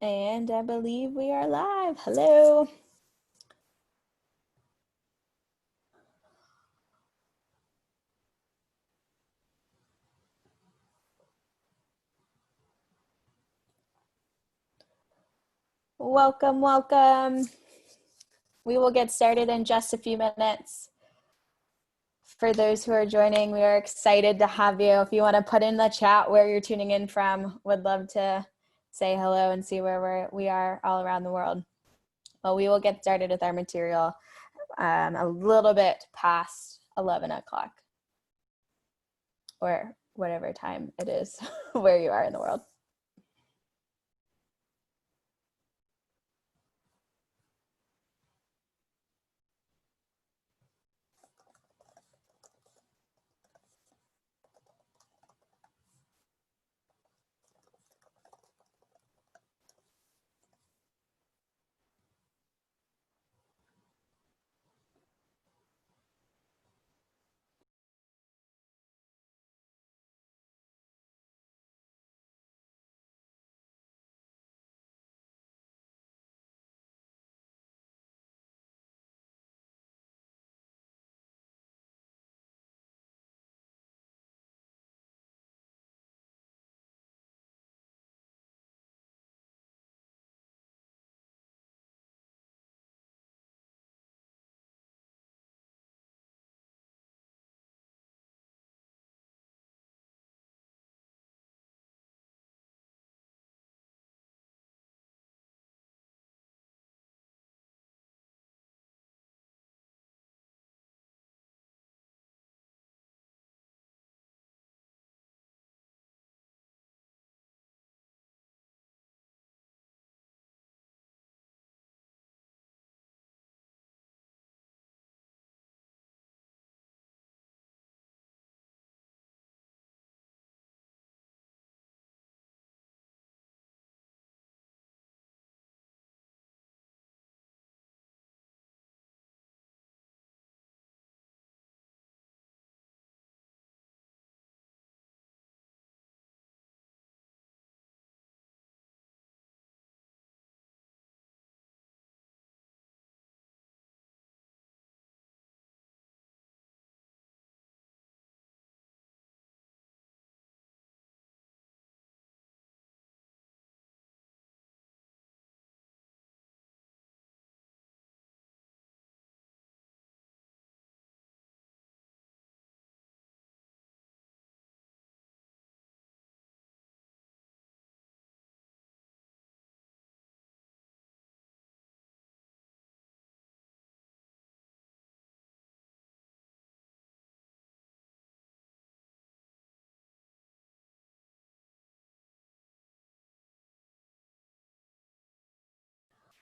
And I believe we are live. Hello. Welcome, welcome. We will get started in just a few minutes. For those who are joining, we are excited to have you. If you want to put in the chat where you're tuning in from, would love to say hello and see where we are all around the world. Well, we will get started with our material a little bit past 11 o'clock or whatever time it is where you are in the world.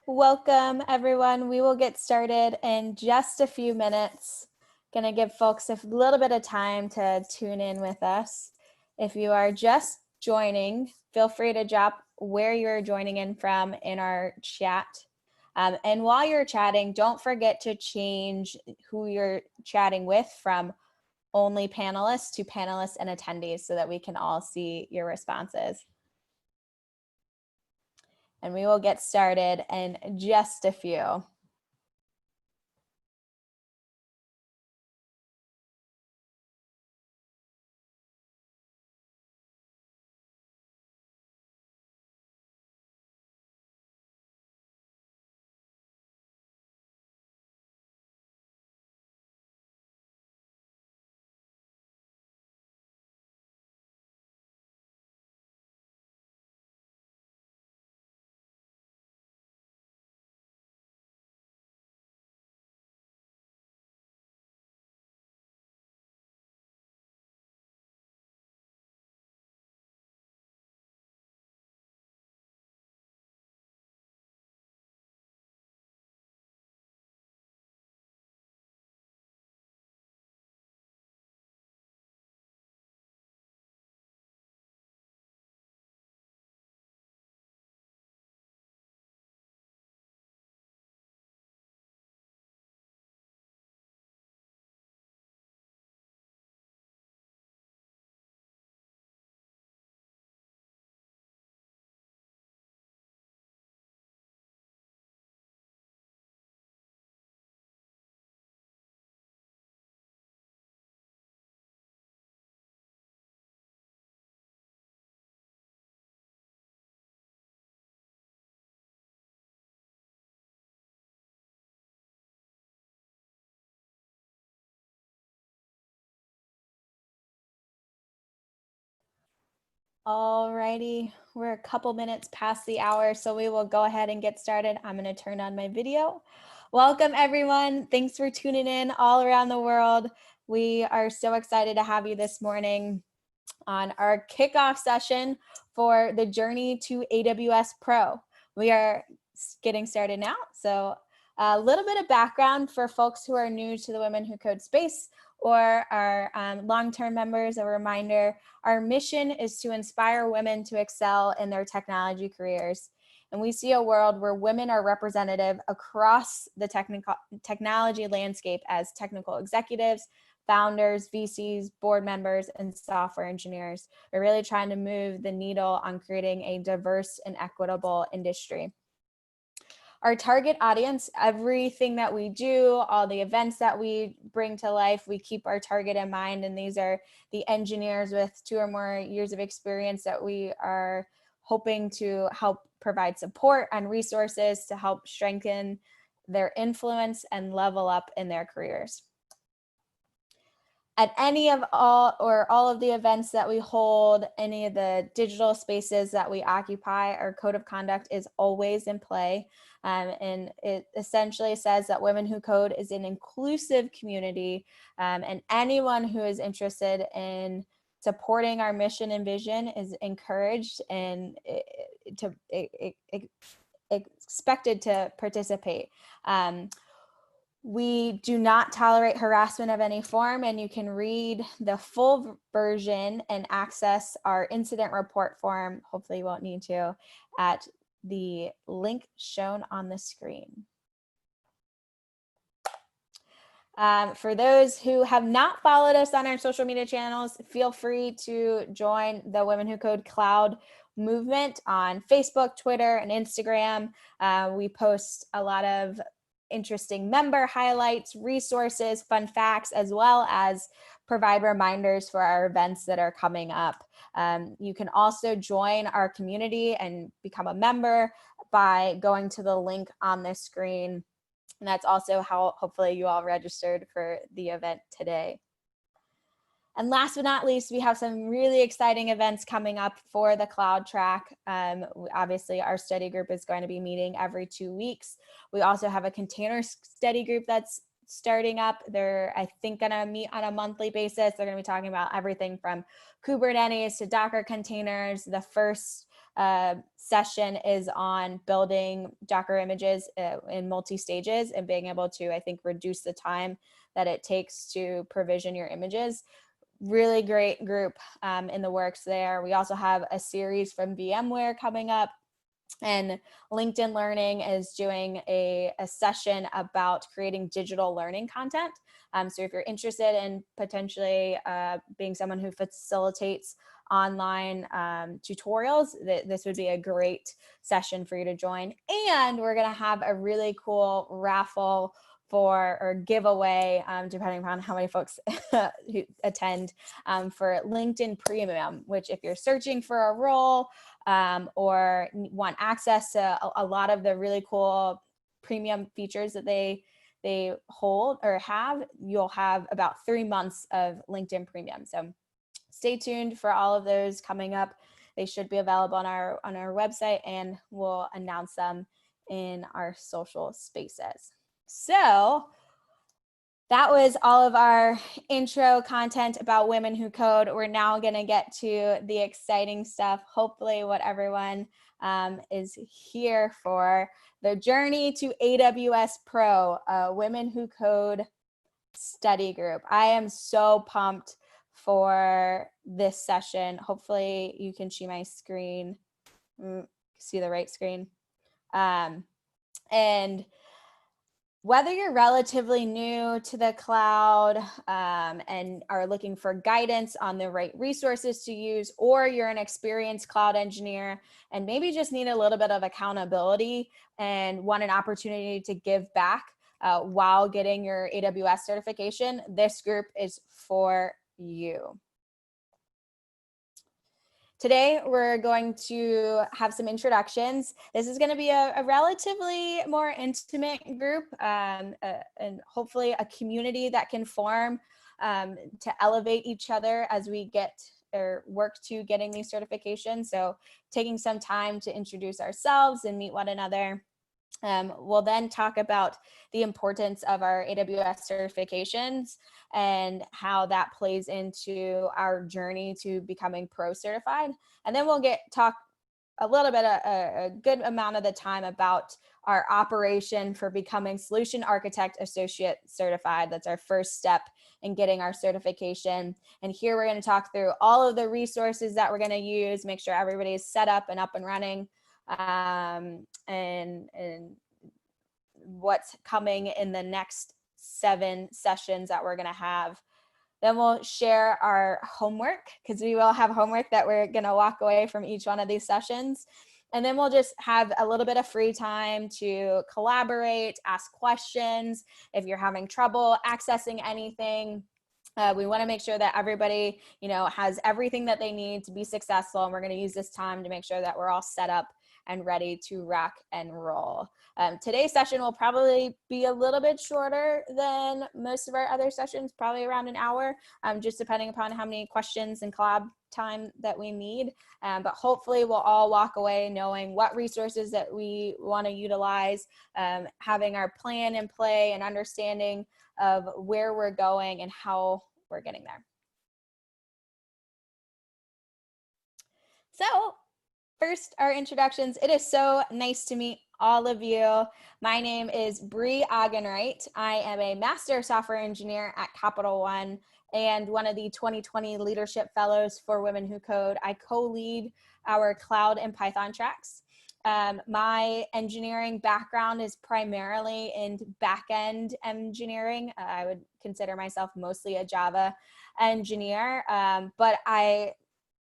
Welcome, everyone. We will get started in just a few minutes. Going to give folks a little bit of time to tune in with us. If you are just joining, feel free to drop where you're joining in from in our chat. And while you're chatting, don't forget to change who you're chatting with from only panelists to panelists and attendees so that we can all see your responses. And we will get started in just a few. Alrighty, we're a couple minutes past the hour, so we will go ahead and get started. I'm going to turn on my video. Welcome, everyone. Thanks for tuning in all around the world. We are so excited to have you this morning on our kickoff session for the Journey to AWS Pro. We are getting started now. So a little bit of background for folks who are new to the Women Who Code space or our long-term members. A reminder, our mission is to inspire women to excel in their technology careers. And we see a world where women are representative across the technology landscape as technical executives, founders, VCs, board members, and software engineers. We're really trying to move the needle on creating a diverse and equitable industry. Our target audience, everything that we do, all the events that we bring to life, we keep our target in mind. And these are the engineers with 2 or more years of experience that we are hoping to help provide support and resources to help strengthen their influence and level up in their careers. At any of all of the events that we hold, any of the digital spaces that we occupy, our code of conduct is always in play. And it essentially says that Women Who Code is an inclusive community, and anyone who is interested in supporting our mission and vision is encouraged and expected to participate. We do not tolerate harassment of any form, and you can read the full version and access our incident report form, hopefully you won't need to, at the link shown on the screen. For those who have not followed us on our social media channels, feel free to join the Women Who Code Cloud movement on Facebook, Twitter, and Instagram. We post a lot of interesting member highlights, resources, fun facts, as well as provide reminders for our events that are coming up. You can also join our community and become a member by going to the link on this screen. And that's also how hopefully you all registered for the event today. And last but not least, we have some really exciting events coming up for the cloud track. Obviously, our study group is going to be meeting every 2 weeks. We also have a container study group that's starting up. They're, I think, going to meet on a monthly basis. They're going to be talking about everything from Kubernetes to Docker containers. The first session is on building Docker images in multi-stages and being able to, I think, reduce the time that it takes to provision your images. Really great group in the works there. We also have a series from VMware coming up, and LinkedIn Learning is doing a session about creating digital learning content. So if you're interested in potentially being someone who facilitates online tutorials, this would be a great session for you to join. And we're going to have a really cool raffle or giveaway, depending on how many folks who attend, for LinkedIn Premium, which if you're searching for a role or want access to a lot of the really cool premium features that they hold or have, you'll have about 3 months of LinkedIn Premium. So stay tuned for all of those coming up. They should be available on our website, and we'll announce them in our social spaces. So that was all of our intro content about Women Who Code. We're now going to get to the exciting stuff, hopefully what everyone is here for, the Journey to AWS Pro, Women Who Code study group. I am so pumped for this session. Hopefully you can see my screen, see the right screen. And whether you're relatively new to the cloud and are looking for guidance on the right resources to use, or you're an experienced cloud engineer and maybe just need a little bit of accountability and want an opportunity to give back while getting your AWS certification, this group is for you. Today, we're going to have some introductions. This is going to be a relatively more intimate group and hopefully a community that can form to elevate each other as we get or work to getting these certifications. So taking some time to introduce ourselves and meet one another. We'll then talk about the importance of our AWS certifications and how that plays into our journey to becoming pro certified. And then we'll talk a little bit, a good amount of the time about our operation for becoming Solution Architect Associate Certified. That's our first step in getting our certification. And here we're going to talk through all of the resources that we're going to use, make sure everybody is set up and running, and what's coming in the next 7 sessions that we're going to have. Then we'll share our homework, because we will have homework that we're going to walk away from each one of these sessions. And then we'll just have a little bit of free time to collaborate, ask questions. If you're having trouble accessing anything, we want to make sure that everybody, has everything that they need to be successful. And we're going to use this time to make sure that we're all set up and ready to rock and roll. Today's session will probably be a little bit shorter than most of our other sessions, probably around an hour, just depending upon how many questions and collab time that we need. But hopefully we'll all walk away knowing what resources that we want to utilize, having our plan in play and understanding of where we're going and how we're getting there. So first, our introductions. It is so nice to meet all of you. My name is Bri Augenreich. I am a Master Software Engineer at Capital One and one of the 2020 Leadership Fellows for Women Who Code. I co-lead our Cloud and Python tracks. My engineering background is primarily in back-end engineering. I would consider myself mostly a Java engineer, but I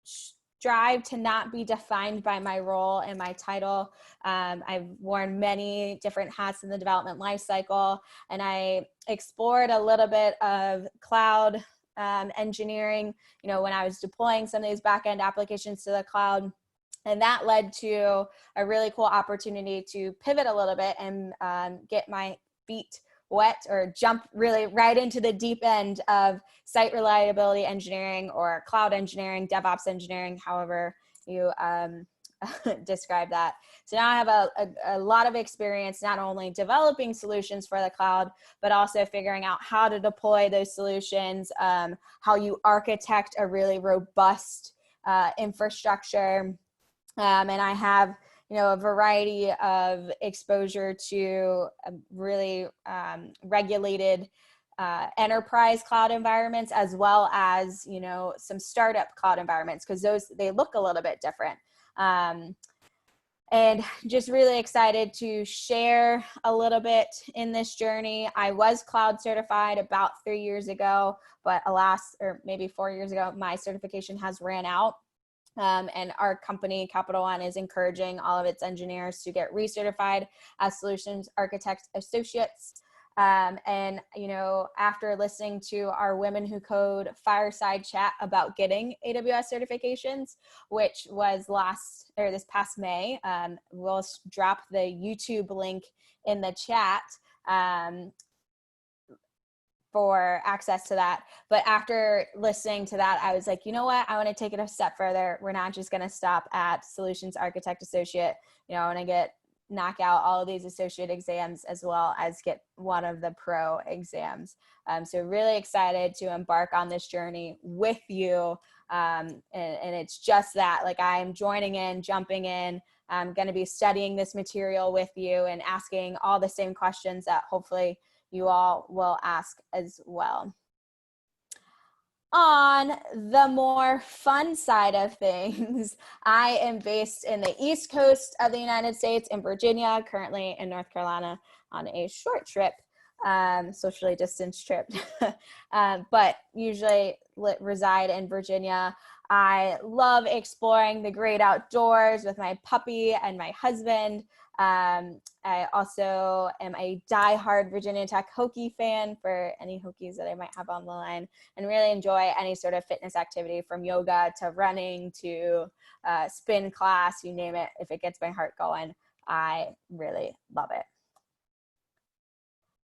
strive to not be defined by my role and my title. I've worn many different hats in the development lifecycle, and I explored a little bit of cloud engineering, when I was deploying some of these back-end applications to the cloud. And that led to a really cool opportunity to pivot a little bit and get my feet wet, or jump really right into the deep end of site reliability engineering or cloud engineering, DevOps engineering, however you describe that. So now I have a lot of experience not only developing solutions for the cloud, but also figuring out how to deploy those solutions, how you architect a really robust infrastructure. And I have a variety of exposure to really regulated enterprise cloud environments, as well as, some startup cloud environments, because they look a little bit different. And just really excited to share a little bit in this journey. I was cloud certified about 3 years ago, but alas, or maybe 4 years ago, my certification has ran out. And our company, Capital One, is encouraging all of its engineers to get recertified as Solutions Architect Associates. And, after listening to our Women Who Code fireside chat about getting AWS certifications, which was this past May, we'll drop the YouTube link in the chat for access to that. But after listening to that, I was like, you know what? I want to take it a step further. We're not just going to stop at Solutions Architect Associate. I want to knock out all of these associate exams, as well as get one of the pro exams. So really excited to embark on this journey with you. And it's just that, like, I'm joining in, jumping in. I'm going to be studying this material with you and asking all the same questions that hopefully you all will ask as well. On the more fun side of things, I am based in the East Coast of the United States in Virginia, currently in North Carolina on a short trip, socially distanced trip, but usually reside in Virginia. I love exploring the great outdoors with my puppy and my husband. I also am a diehard Virginia Tech Hokie fan, for any Hokies that I might have on the line, and really enjoy any sort of fitness activity, from yoga to running to spin class, you name it. If it gets my heart going, I really love it.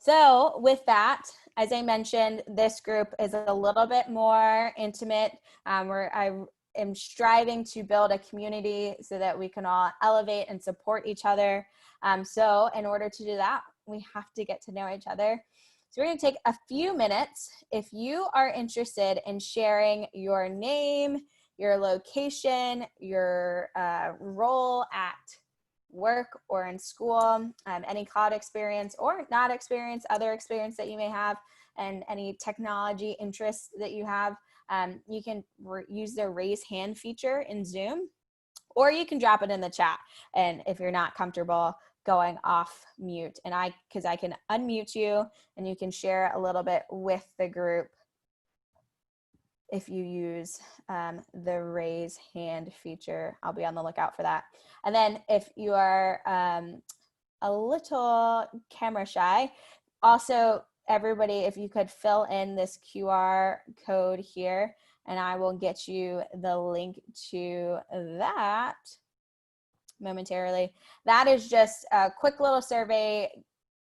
So with that, as I mentioned, this group is a little bit more intimate, where I am striving to build a community so that we can all elevate and support each other. So in order to do that, we have to get to know each other. So we're going to take a few minutes. If you are interested in sharing your name, your location, your role at work or in school, any cloud experience or not experience, other experience that you may have, and any technology interests that you have, you can use the raise hand feature in Zoom, or you can drop it in the chat. And if you're not comfortable going off mute, and because I can unmute you and you can share a little bit with the group if you use the raise hand feature. I'll be on the lookout for that. And then if you are a little camera shy, also everybody, if you could fill in this QR code here, and I will get you the link to that momentarily. That is just a quick little survey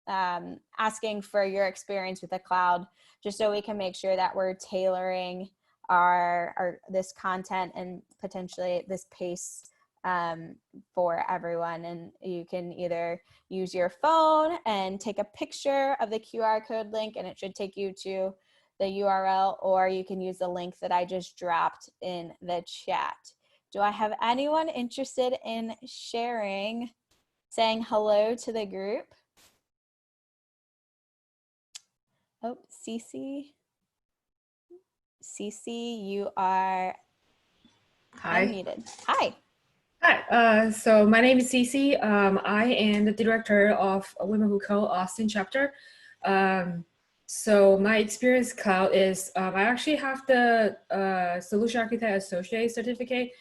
asking for your experience with the cloud, just so we can make sure that we're tailoring our this content and potentially this pace for everyone. And you can either use your phone and take a picture of the QR code link, and it should take you to the URL, or you can use the link that I just dropped in the chat. Do I have anyone interested in sharing, saying hello to the group? Oh, Cece, you are unmuted. Hi. Hi, so my name is Cece. I am the director of Women Who Code Austin chapter. So my experience cloud is I actually have the Solution Architect Associate Certificate.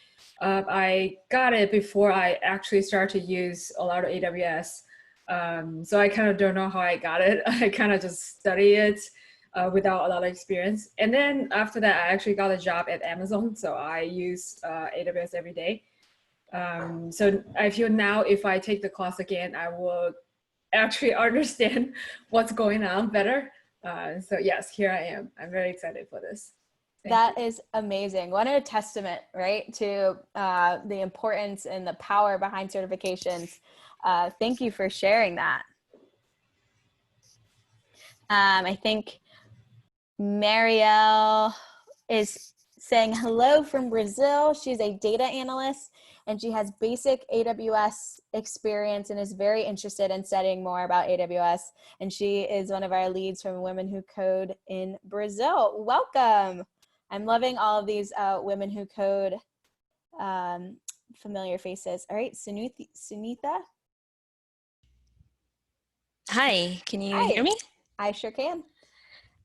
I got it before I actually started to use a lot of AWS. So I kind of don't know how I got it. I kind of just study it without a lot of experience. And then after that, I actually got a job at Amazon. So I use AWS every day. So I feel now if I take the class again, I will actually understand what's going on better. So yes, here I am. I'm very excited for this. That is amazing. What a testament, right, to the importance and the power behind certifications. Thank you for sharing that. I think Marielle is saying hello from Brazil. She's a data analyst and she has basic AWS experience and is very interested in studying more about AWS. And she is one of our leads from Women Who Code in Brazil. Welcome. I'm loving all of these Women Who Code familiar faces. All right, Sunitha. Hi, can you hear me? I sure can.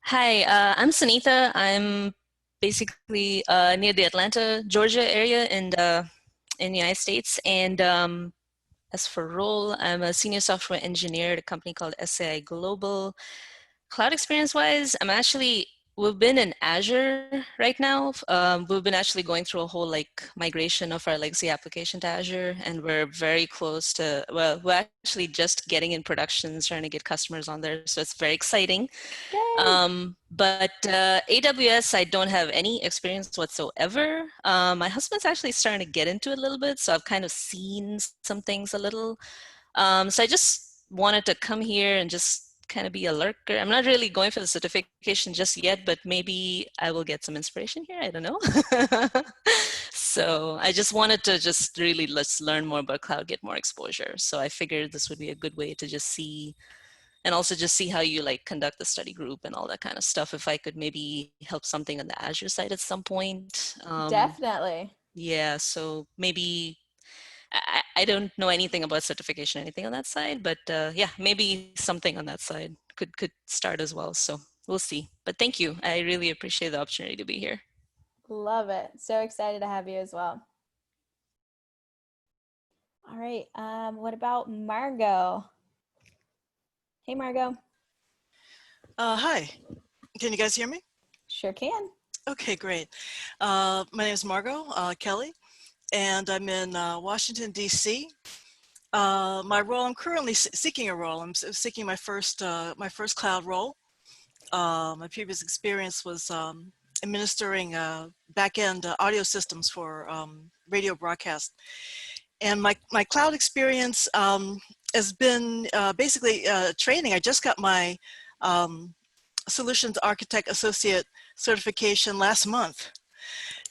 Hi, I'm Sunitha. I'm basically near the Atlanta, Georgia area in the United States. And as for role, I'm a senior software engineer at a company called SA Global. Cloud experience-wise, we've been in Azure right now. We've been actually going through a whole migration of our legacy application to Azure, and we're very close to, well, we're actually just getting in production, trying to get customers on there. So it's very exciting. But AWS, I don't have any experience whatsoever. My husband's actually starting to get into it a little bit, so I've kind of seen some things a little. So I just wanted to come here and just kind of be a lurker. I'm not really going for the certification just yet, but maybe I will get some inspiration here. I don't know. So I just wanted to just really let's learn more about cloud, get more exposure. So I figured this would be a good way to just see, and also just see how you conduct the study group and all that kind of stuff. If I could maybe help something on the Azure side at some point. Definitely. Yeah, so maybe I don't know anything about certification, anything on that side, but yeah, maybe something on that side could start as well. So we'll see. But thank you. I really appreciate the opportunity to be here. Love it. So excited to have you as well. All right. What about Margot? Hey, Margot. Hi. Can you guys hear me? Sure can. Okay, great. My name is Margot Kelly, and I'm in Washington, D.C. My role, I'm currently seeking a role. I'm seeking my first cloud role. My previous experience was administering back-end audio systems for radio broadcast. And my cloud experience has been basically training. I just got my Solutions Architect Associate Certification last month.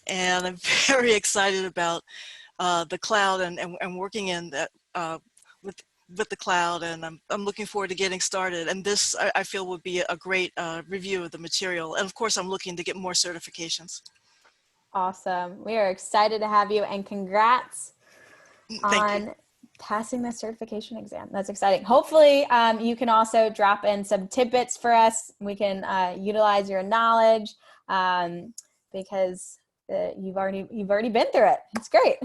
And I'm very excited about the cloud and working in that with the cloud, and I'm looking forward to getting started. And this I feel would be a great review of the material. And of course, I'm looking to get more certifications. Awesome. We are excited to have you, and congrats Thank you. on passing the certification exam. That's exciting. Hopefully you can also drop in some tidbits for us. We can utilize your knowledge because you've already been through it. It's great.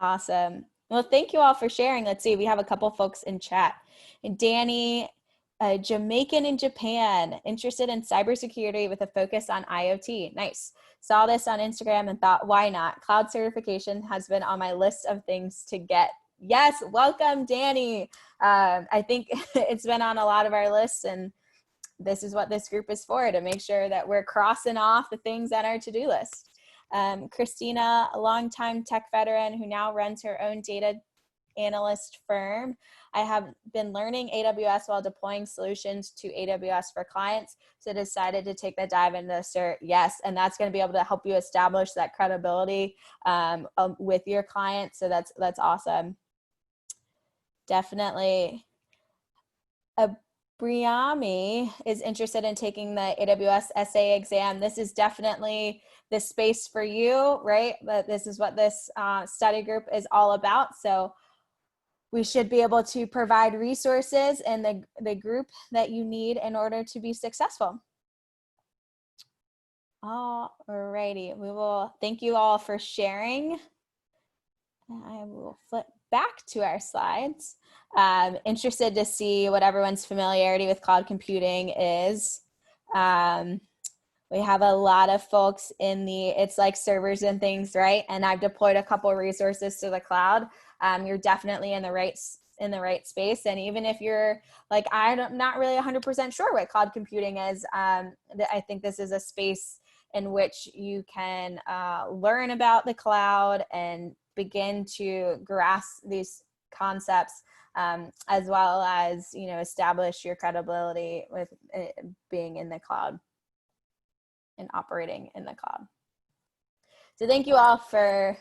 Awesome. Well, thank you all for sharing. Let's see, we have a couple folks in chat. And Danny, Jamaican in Japan, interested in cybersecurity with a focus on IoT. Nice. Saw this on Instagram and thought, why not? Cloud certification has been on my list of things to get. Yes, welcome, Danny. I think it's been on a lot of our lists, and this is what this group is for, to make sure that we're crossing off the things on our to-do list. Christina, a longtime tech veteran who now runs her own data analyst firm. I have been learning AWS while deploying solutions to AWS for clients, so decided to take the dive into the cert. Yes, and that's going to be able to help you establish that credibility with your clients. So that's awesome. Definitely. Briana is interested in taking the AWS SA exam. This is definitely the space for you, right? But this is what this study group is all about. So we should be able to provide resources in the group that you need in order to be successful. All righty, we will thank you all for sharing. I will flip back to our slides. Interested to see what everyone's familiarity with cloud computing is. We have a lot of folks in it's like servers and things, right? And I've deployed a couple resources to the cloud. You're definitely in the right space. And even if you're like, I'm not really 100% sure what cloud computing is, I think this is a space in which you can learn about the cloud and begin to grasp these concepts, as well as, establish your credibility with being in the cloud and operating in the cloud. So thank you all for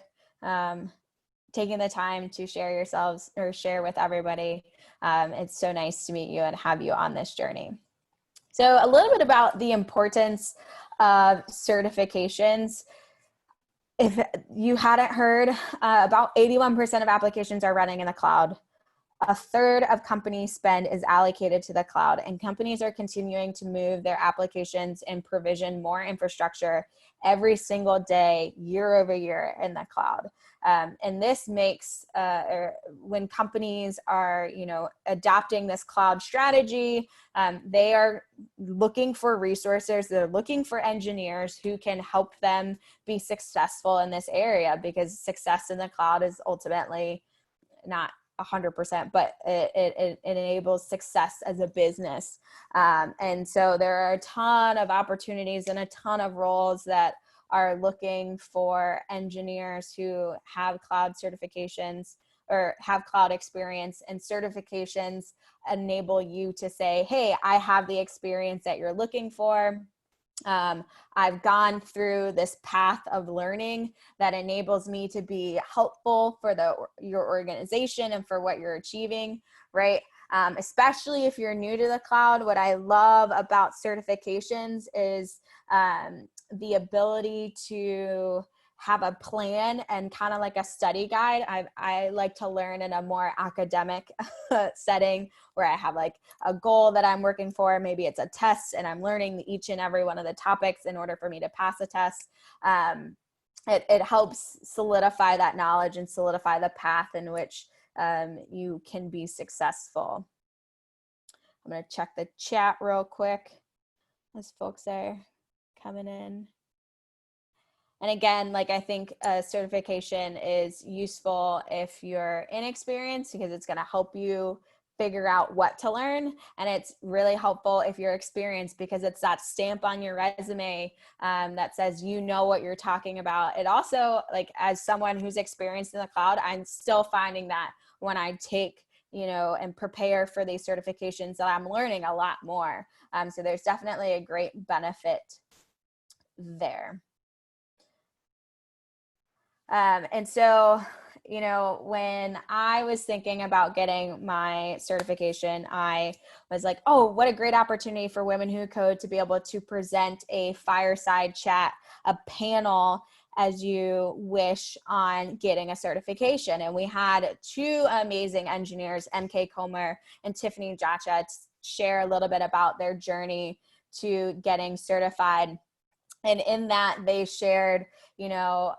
taking the time to share yourselves or share with everybody. It's so nice to meet you and have you on this journey. So a little bit about the importance of certifications. If you hadn't heard, about 81% of applications are running in the cloud. A third of company spend is allocated to the cloud, and companies are continuing to move their applications and provision more infrastructure every single day, year over year in the cloud. And this makes, when companies are, adopting this cloud strategy, they are looking for resources. They're looking for engineers who can help them be successful in this area, because success in the cloud is ultimately not 100%, but it enables success as a business. And so there are a ton of opportunities and a ton of roles that are looking for engineers who have cloud certifications or have cloud experience, and certifications enable you to say, hey, I have the experience that you're looking for. I've gone through this path of learning that enables me to be helpful for your organization and for what you're achieving, right? Especially if you're new to the cloud, what I love about certifications is the ability to have a plan and kind of like a study guide. I like to learn in a more academic setting where I have like a goal that I'm working for. Maybe it's a test and I'm learning each and every one of the topics in order for me to pass a test. It helps solidify that knowledge and solidify the path in which you can be successful. I'm going to check the chat real quick as folks are coming in. And again, like I think a certification is useful if you're inexperienced because it's going to help you figure out what to learn. And it's really helpful if you're experienced because it's that stamp on your resume that says you know what you're talking about. It also, like as someone who's experienced in the cloud, I'm still finding that when I take, you know, and prepare for these certifications that I'm learning a lot more. So there's definitely a great benefit there. And so, you know, when I was thinking about getting my certification, I was like, oh, what a great opportunity for Women Who Code to be able to present a fireside chat, a panel as you wish on getting a certification. And we had two amazing engineers, MK Comer and Tiffany Jacha, share a little bit about their journey to getting certified. And in that, they shared, you know,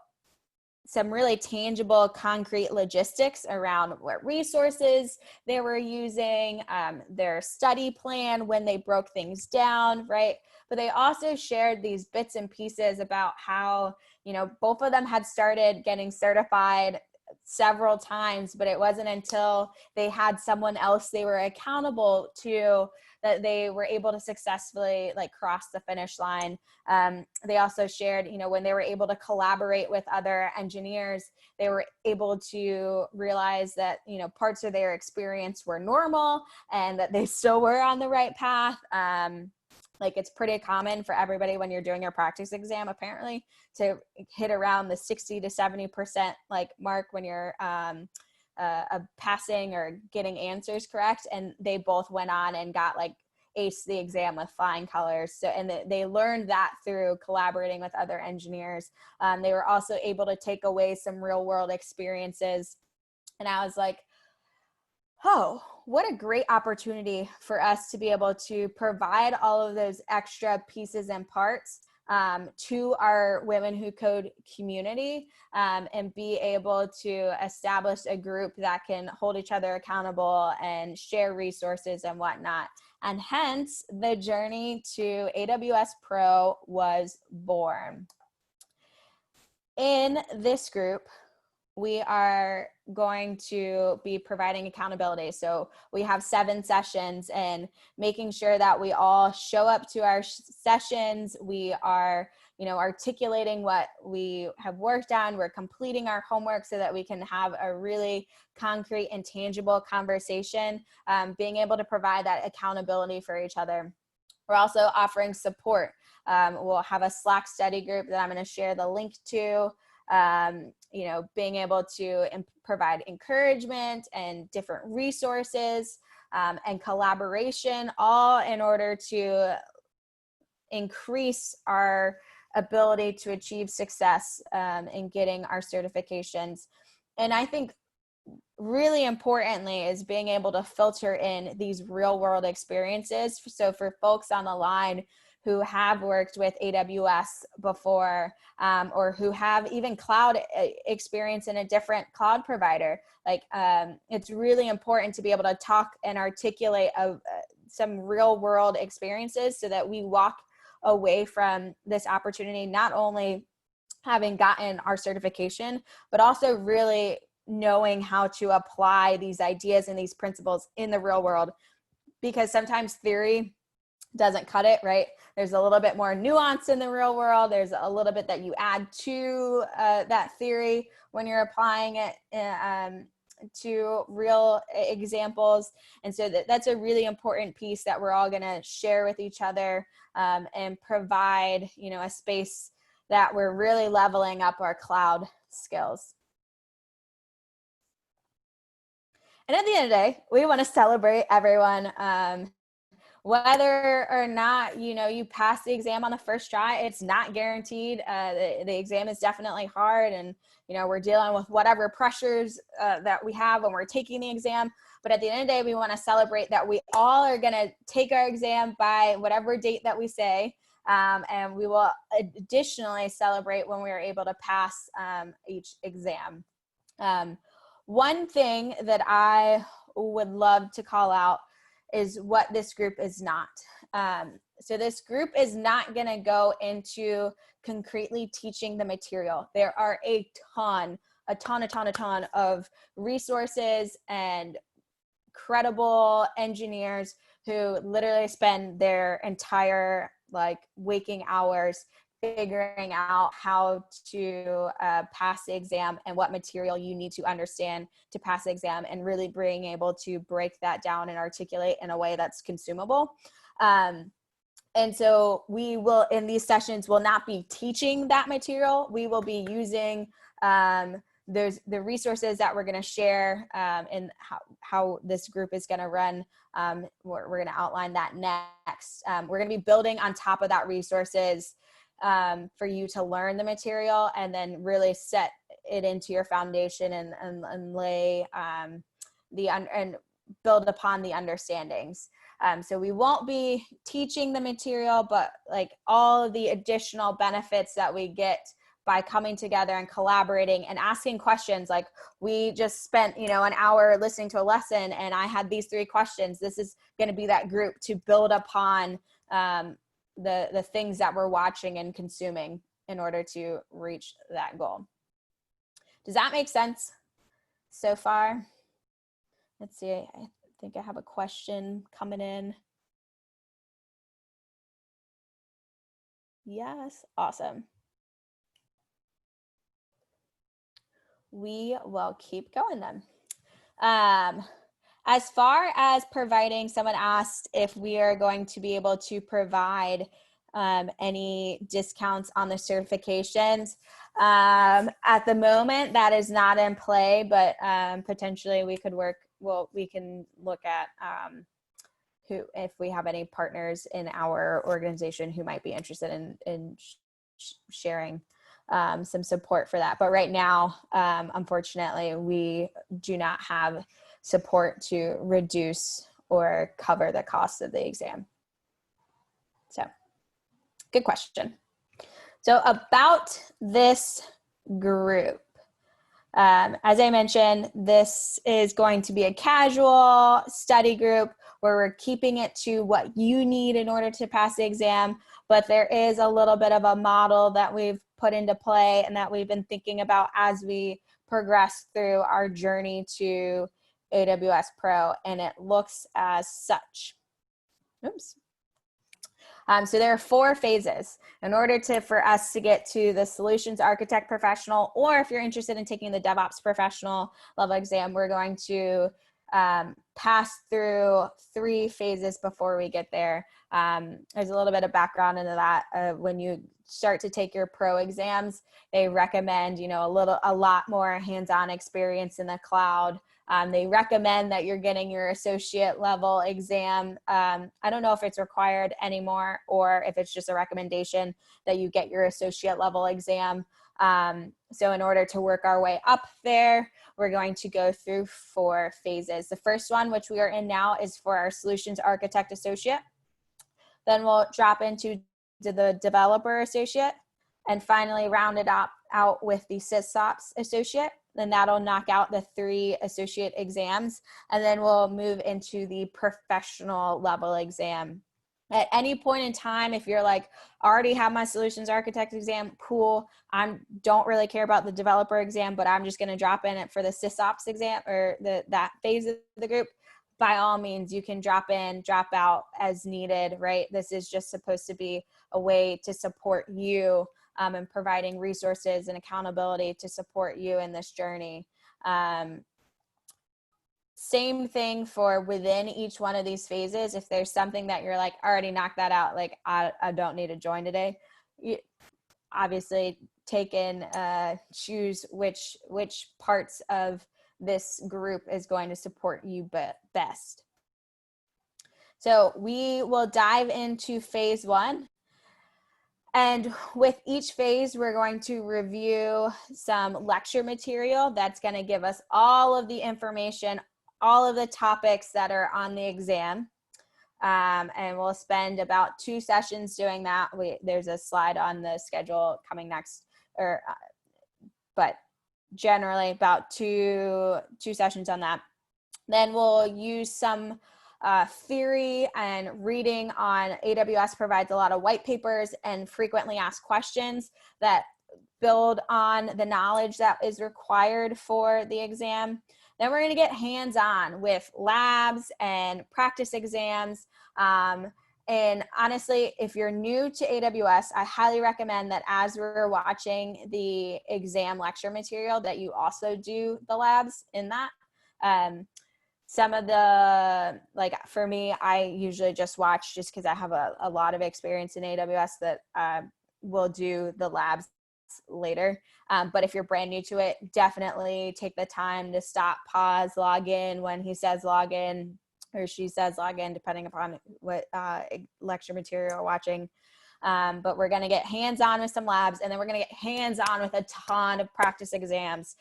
some really tangible, concrete logistics around what resources they were using, their study plan when they broke things down, right? But they also shared these bits and pieces about how, you know, both of them had started getting certified several times, but it wasn't until they had someone else they were accountable to that they were able to successfully like cross the finish line. They also shared, you know, when they were able to collaborate with other engineers, they were able to realize that, you know, parts of their experience were normal and that they still were on the right path. Like it's pretty common for everybody when you're doing your practice exam, apparently, to hit around the 60 to 70% like mark when you're passing or getting answers correct. And they both went on and got like aced the exam with flying colors. So, and they learned that through collaborating with other engineers. They were also able to take away some real world experiences. And I was like, oh, what a great opportunity for us to be able to provide all of those extra pieces and parts to our Women Who Code community and be able to establish a group that can hold each other accountable and share resources and whatnot. And hence, the Journey to AWS Pro was born. In this group, we are going to be providing accountability. So we have 7 sessions and making sure that we all show up to our sessions. We are, you know, articulating what we have worked on. We're completing our homework so that we can have a really concrete and tangible conversation, being able to provide that accountability for each other. We're also offering support. We'll have a Slack study group that I'm going to share the link to. You know, being able to provide encouragement and different resources and collaboration, all in order to increase our ability to achieve success in getting our certifications. And I think really importantly is being able to filter in these real world experiences. So for folks on the line who have worked with AWS before, or who have even cloud experience in a different cloud provider. Like, it's really important to be able to talk and articulate some real world experiences so that we walk away from this opportunity, not only having gotten our certification, but also really knowing how to apply these ideas and these principles in the real world. Because sometimes theory doesn't cut it, right? There's a little bit more nuance in the real world. There's a little bit that you add to that theory when you're applying it to real examples. And so that's a really important piece that we're all going to share with each other and provide, you know, a space that we're really leveling up our cloud skills. And at the end of the day, we want to celebrate everyone. Whether or not, you know, you pass the exam on the first try, it's not guaranteed. The exam is definitely hard, and, you know, we're dealing with whatever pressures that we have when we're taking the exam. But at the end of the day, we want to celebrate that we all are going to take our exam by whatever date that we say. And we will additionally celebrate when we are able to pass each exam. One thing that I would love to call out is what this group is not. So this group is not going to go into concretely teaching the material. There are a ton of resources and credible engineers who literally spend their entire like waking hours figuring out how to pass the exam and what material you need to understand to pass the exam, and really being able to break that down and articulate in a way that's consumable. And so we will, in these sessions, will not be teaching that material. We will be using there's the resources that we're going to share, and how this group is going to run. We're going to outline that next. We're going to be building on top of that resources for you to learn the material and then really set it into your foundation and lay and build upon the understandings. So we won't be teaching the material, but like all of the additional benefits that we get by coming together and collaborating and asking questions. Like we just spent, an hour listening to a lesson and I had these 3 questions. This is going to be that group to build upon the things that we're watching and consuming in order to reach that goal. Does that make sense so far? Let's see. I think I have a question coming in. Yes, awesome. We will keep going then. As far as providing, someone asked if we are going to be able to provide any discounts on the certifications. At the moment, that is not in play, but potentially we could we can look at if we have any partners in our organization who might be interested in sharing some support for that. But right now, unfortunately, we do not have support to reduce or cover the cost of the exam. So, good question. So about this group, as I mentioned, this is going to be a casual study group where we're keeping it to what you need in order to pass the exam, but there is a little bit of a model that we've put into play and that we've been thinking about as we progress through our journey to AWS Pro, and it looks as such. Oops. So there are 4 phases in order for us to get to the solutions architect professional, or if you're interested in taking the DevOps professional level exam, we're going to pass through 3 phases before we get there. There's a little bit of background into that. When you start to take your pro exams, they recommend, a lot more hands-on experience in the cloud. They recommend that you're getting your associate level exam. I don't know if it's required anymore or if it's just a recommendation that you get your associate level exam. So in order to work our way up there, we're going to go through 4 phases. The first one, which we are in now, is for our Solutions Architect Associate. Then we'll drop into the Developer Associate, and finally round it out with the SysOps Associate. Then that'll knock out the 3 associate exams, and then we'll move into the professional level exam. At any point in time, if you're like, already have my solutions architect exam, cool. I don't really care about the developer exam, but I'm just going to drop in it for the SysOps exam or that phase of the group. By all means, you can drop in, drop out as needed, right? This is just supposed to be a way to support you and providing resources and accountability to support you in this journey. Same thing for within each one of these phases. If there's something that you're like, I already knocked that out, like I don't need to join today, you obviously take in, choose which parts of this group is going to support you best. So we will dive into phase 1. And with each phase, we're going to review some lecture material that's going to give us all of the information, all of the topics that are on the exam. And we'll spend about 2 sessions doing that. There's a slide on the schedule coming next, but generally about two sessions on that. Then we'll use some theory and reading on AWS provides a lot of white papers and frequently asked questions that build on the knowledge that is required for the exam. Then we're going to get hands-on with labs and practice exams. And honestly, if you're new to AWS, I highly recommend that as we're watching the exam lecture material, that you also do the labs in that. Some of the, like for me, I usually just watch just because I have a lot of experience in AWS that will do the labs later. But if you're brand new to it, definitely take the time to stop, pause, log in when he says log in or she says log in, depending upon what lecture material you're watching. But we're going to get hands-on with some labs, and then we're going to get hands-on with a ton of practice exams,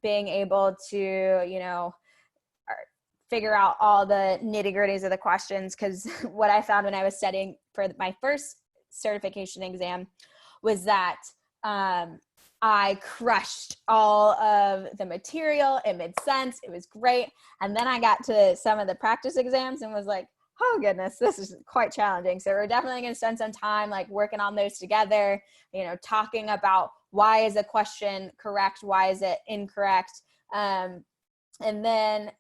being able to, you know, figure out all the nitty-gritties of the questions. Because what I found when I was studying for my first certification exam was that I crushed all of the material. It made sense. It was great. And then I got to some of the practice exams and was like, oh goodness, this is quite challenging. So we're definitely going to spend some time like working on those together, you know, talking about why is a question correct? Why is it incorrect? And then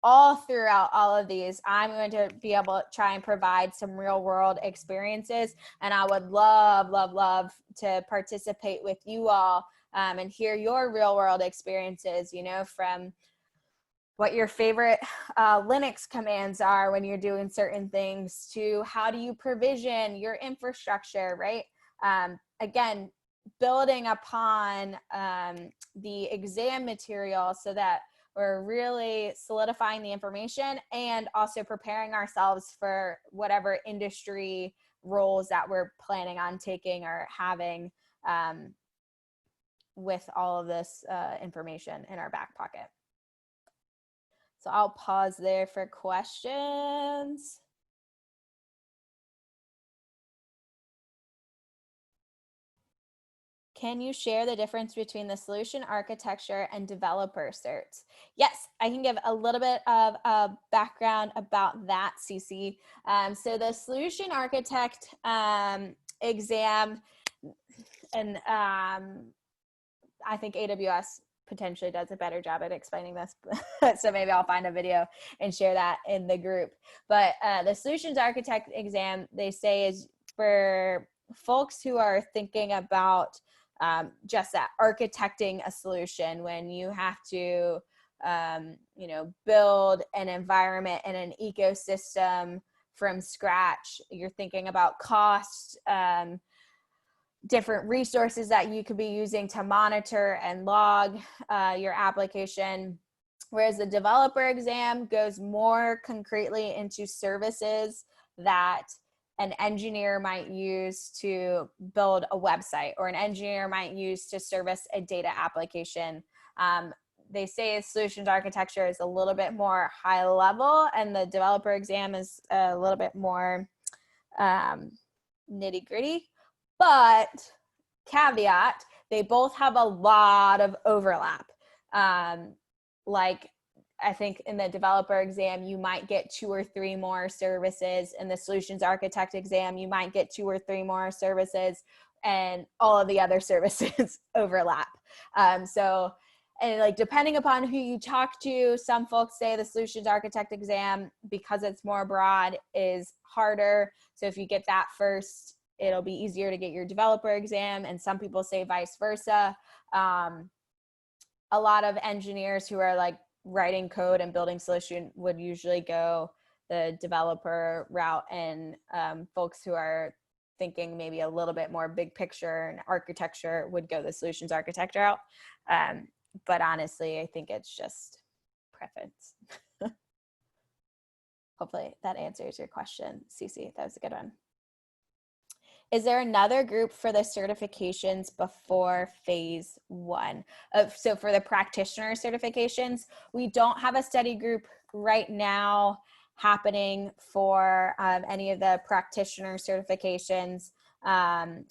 all throughout all of these, I'm going to be able to try and provide some real world experiences. And I would love, love, love to participate with you all and hear your real world experiences, you know, from what your favorite Linux commands are when you're doing certain things to how do you provision your infrastructure, right? Again, building upon the exam material so that we're really solidifying the information and also preparing ourselves for whatever industry roles that we're planning on taking or having with all of this information in our back pocket. So I'll pause there for questions. Can you share the difference between the solution architecture and developer certs? Yes, I can give a little bit of a background about that, CC. So the solution architect exam, and I think AWS potentially does a better job at explaining this. So maybe I'll find a video and share that in the group. But the solutions architect exam, they say, is for folks who are thinking about just that, architecting a solution when you have to, you know, build an environment and an ecosystem from scratch. You're thinking about cost, different resources that you could be using to monitor and log your application. Whereas the developer exam goes more concretely into services that an engineer might use to build a website, or an engineer might use to service a data application. They say solutions architecture is a little bit more high level, and the developer exam is a little bit more nitty gritty. But caveat, they both have a lot of overlap. Like, I think in the developer exam, you might get 2 or 3 more services. In the solutions architect exam, you might get 2 or 3 more services, and all of the other services overlap. So, and like, depending upon who you talk to, some folks say the solutions architect exam, because it's more broad, is harder. So if you get that first, it'll be easier to get your developer exam. And some people say vice versa. A lot of engineers who are like writing code and building solution would usually go the developer route, and folks who are thinking maybe a little bit more big picture and architecture would go the solutions architect route. But honestly, I think it's just preference. Hopefully that answers your question, Cece. That was a good one. Is there another group for the certifications before phase 1? So for the practitioner certifications, we don't have a study group right now happening for any of the practitioner certifications.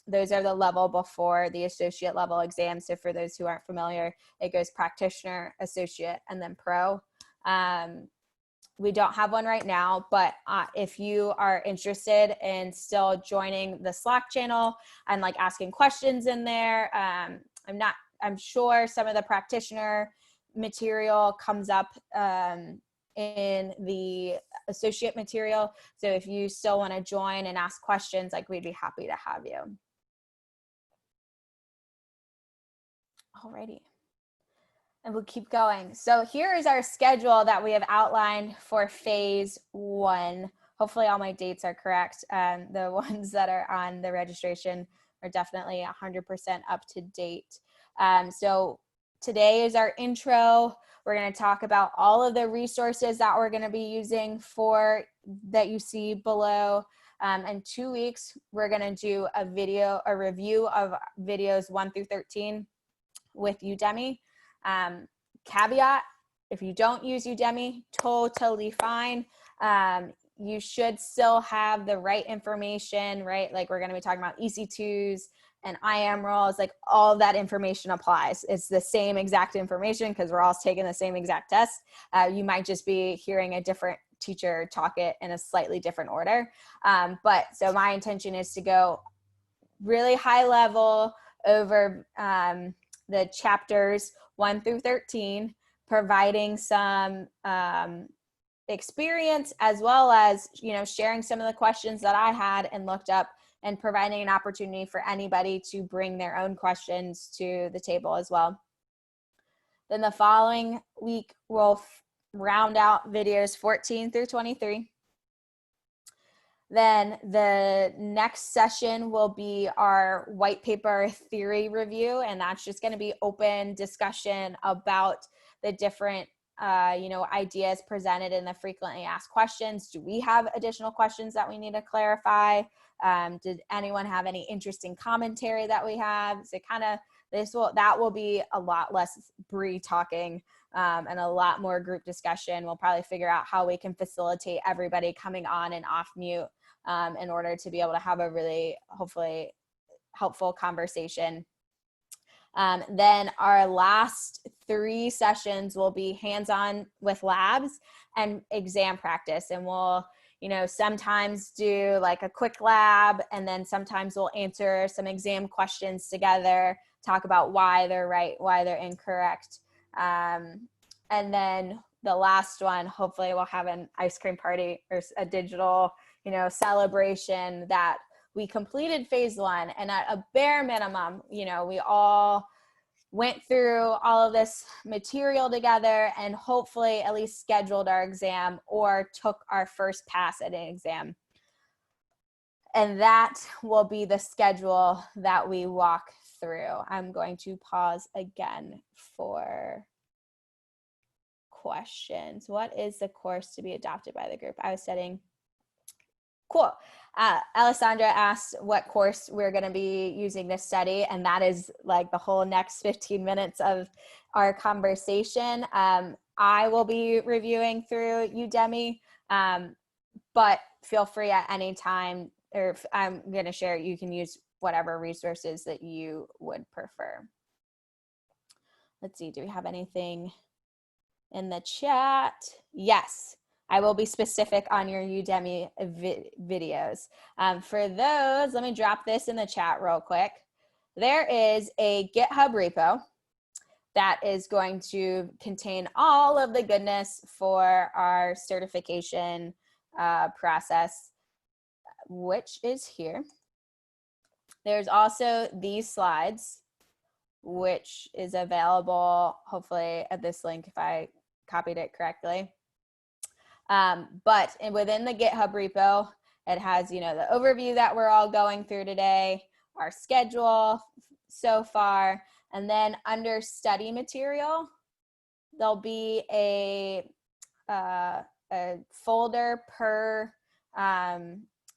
Those are the level before the associate level exam. So for those who aren't familiar, it goes practitioner, associate, and then pro. we don't have one right now, but if you are interested in still joining the Slack channel and like asking questions in there, I'm sure some of the practitioner material comes up in the associate material. So if you still want to join and ask questions, like we'd be happy to have you. Alrighty. And we'll keep going. So here is our schedule that we have outlined for phase 1. Hopefully all my dates are correct. The ones that are on the registration are definitely 100% up to date. So today is our intro. We're going to talk about all of the resources that we're going to be using that you see below. In 2 weeks, we're going to do a review of videos 1 through 13 with Udemy. Caveat, if you don't use Udemy, totally fine. You should still have the right information, right? Like we're going to be talking about EC2s and IAM roles, like all of that information applies. It's the same exact information because we're all taking the same exact test. You might just be hearing a different teacher talk it in a slightly different order. But so my intention is to go really high level over the chapters 1 through 13, providing some experience as well as, sharing some of the questions that I had and looked up and providing an opportunity for anybody to bring their own questions to the table as well. Then the following week, we'll round out videos 14 through 23. Then the next session will be our white paper theory review, and that's just going to be open discussion about the different ideas presented in the frequently asked questions. Do we have additional questions that we need to clarify? Did anyone have any interesting commentary that we have? So that will be a lot less Bree talking and a lot more group discussion. We'll probably figure out how we can facilitate everybody coming on and off mute in order to be able to have a really, hopefully, helpful conversation. Then our last 3 sessions will be hands-on with labs and exam practice. And we'll, sometimes do like a quick lab, and then sometimes we'll answer some exam questions together, talk about why they're right, why they're incorrect. And then the last one, hopefully we'll have an ice cream party or a digital, celebration that we completed phase 1. And at a bare minimum, we all went through all of this material together and hopefully at least scheduled our exam or took our first pass at an exam. And that will be the schedule that we walk through. I'm going to pause again for questions. What is the course to be adopted by the group? I was studying. Cool. Alessandra asked what course we're going to be using to study, and that is like the whole next 15 minutes of our conversation. I will be reviewing through Udemy, but feel free at any time, or if I'm going to share, you can use whatever resources that you would prefer. Let's see, do we have anything in the chat? Yes. I will be specific on your Udemy videos. For those, let me drop this in the chat real quick. There is a GitHub repo that is going to contain all of the goodness for our certification process, which is here. There's also these slides, which is available, hopefully at this link if I copied it correctly. But within the GitHub repo, it has, the overview that we're all going through today, our schedule so far, and then under study material, there'll be a folder per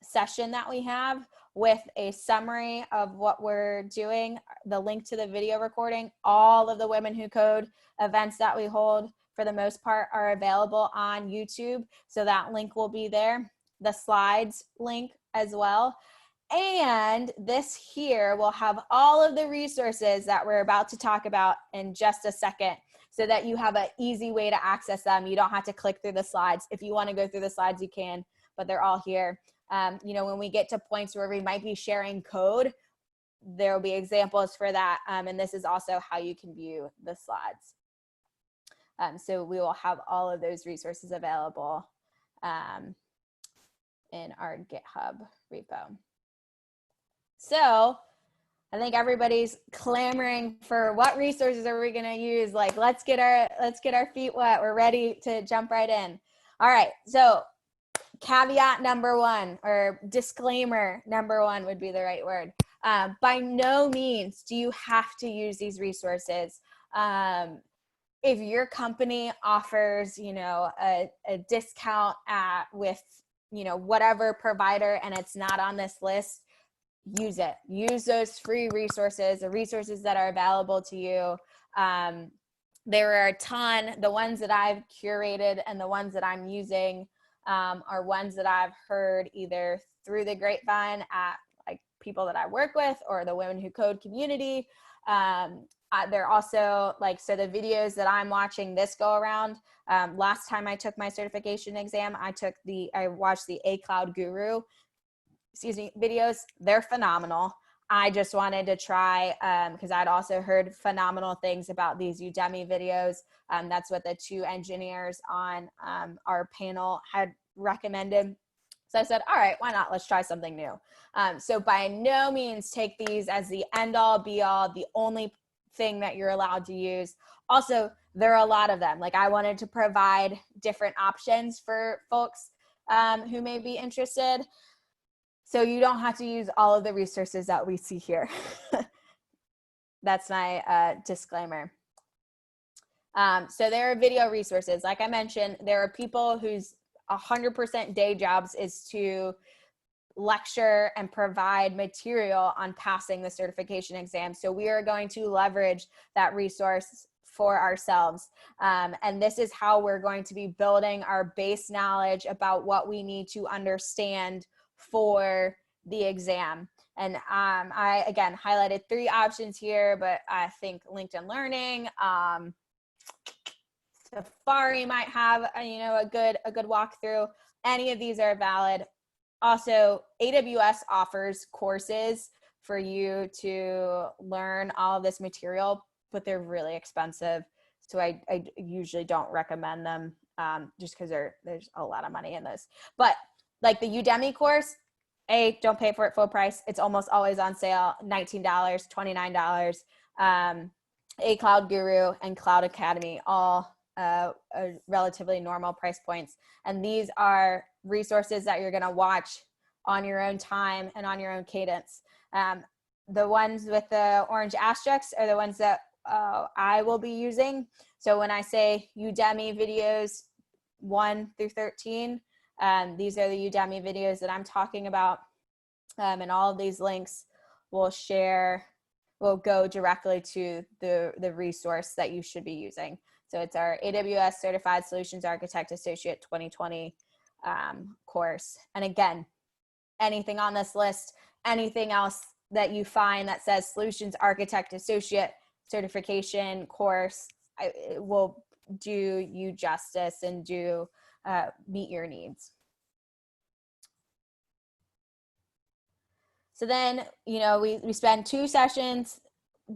session that we have with a summary of what we're doing, the link to the video recording. All of the Women Who Code events that we hold, for the most part, are available on YouTube. So that link will be there. The slides link as well. And this here will have all of the resources that we're about to talk about in just a second. so that you have an easy way to access them. You don't have to click through the slides. If you want to go through the slides, you can, but they're all here. You know, when we get to points where we might be sharing code, there will be examples for that. And this is also how you can view the slides. So we will have all of those resources available in our GitHub repo. So I think everybody's clamoring for what resources are we going to use? Like, let's get our feet wet. We're ready to jump right in. All right. So caveat number one, or disclaimer number one would be the right word. By no means do you have to use these resources. If your company offers, you know, a discount with, you know, whatever provider, and it's not on this list, use it. Use those free resources, the resources that are available to you. There are a ton. The ones that I've curated and the ones that I'm using are ones that I've heard either through the grapevine at like people that I work with or the Women Who Code community. They're also like, so the videos that I'm watching this go around, last time I took my certification exam, I watched the A Cloud Guru, videos. They're phenomenal. I just wanted to try, because I'd also heard phenomenal things about these Udemy videos. That's what the two engineers on our panel had recommended. So I said, all right, why not? Let's try something new. So by no means take these as the end all be all, the only thing that you're allowed to use. Also, there are a lot of them. Like, I wanted to provide different options for folks who may be interested. So you don't have to use all of the resources that we see here. That's my disclaimer. So there are video resources. Like I mentioned, there are people whose 100% day jobs is to lecture and provide material on passing the certification exam. So we are going to leverage that resource for ourselves. And this is how we're going to be building our base knowledge about what we need to understand for the exam. And I, again, highlighted 3 options here, but I think LinkedIn Learning, Safari might have, you know, a good walkthrough. Any of these are valid. Also, AWS offers courses for you to learn all of this material, but they're really expensive. So I usually don't recommend them just because there's a lot of money in this. But like the Udemy course, don't pay for it full price. It's almost always on sale, $19, $29. A Cloud Guru and Cloud Academy, all relatively normal price points. And these are resources that you're going to watch on your own time and on your own cadence. The ones with the orange asterisks are the ones that I will be using. So when I say Udemy videos 1 through 13, these are the Udemy videos that I'm talking about. And all of these links will go directly to the resource that you should be using. So it's our AWS Certified Solutions Architect Associate 2020 course. And again, anything on this list, anything else that you find that says Solutions Architect Associate Certification course, it will do you justice and do meet your needs. So then, you know, we spend 2 sessions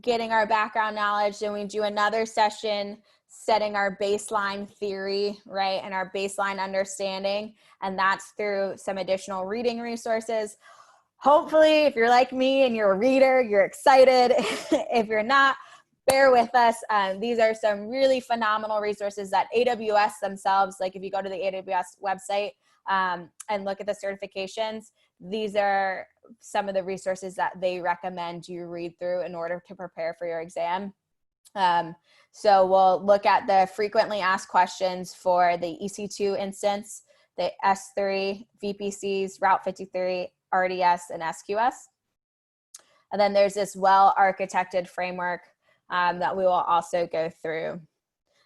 getting our background knowledge, then we do another session setting our baseline theory, right, and our baseline understanding, and that's through some additional reading resources. Hopefully, if you're like me and you're a reader, you're excited. If you're not, bear with us. These are some really phenomenal resources that AWS themselves, like if you go to the AWS website and look at the certifications, these are some of the resources that they recommend you read through in order to prepare for your exam. So we'll look at the frequently asked questions for the EC2 instance, the S3, VPCs, Route 53, RDS, and SQS. And then there's this well-architected framework that we will also go through. And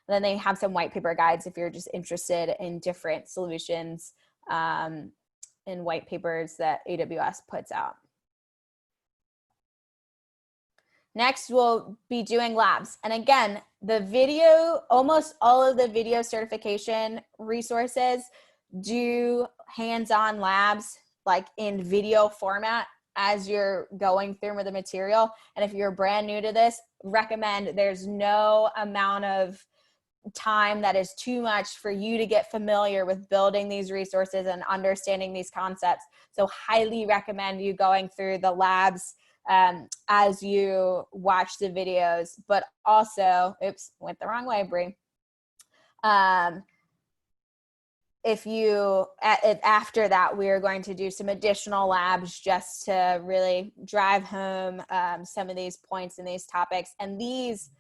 then they have some white paper guides if you're just interested in different solutions in white papers that AWS puts out. Next, we'll be doing labs. And again, the video, almost all of the video certification resources do hands-on labs like in video format as you're going through with the material. And if you're brand new to this, recommend, there's no amount of time that is too much for you to get familiar with building these resources and understanding these concepts. So highly recommend you going through the labs as you watch the videos, but also, oops, went the wrong way, Brie. If you, after that, we are going to do some additional labs just to really drive home some of these points and these topics. And these,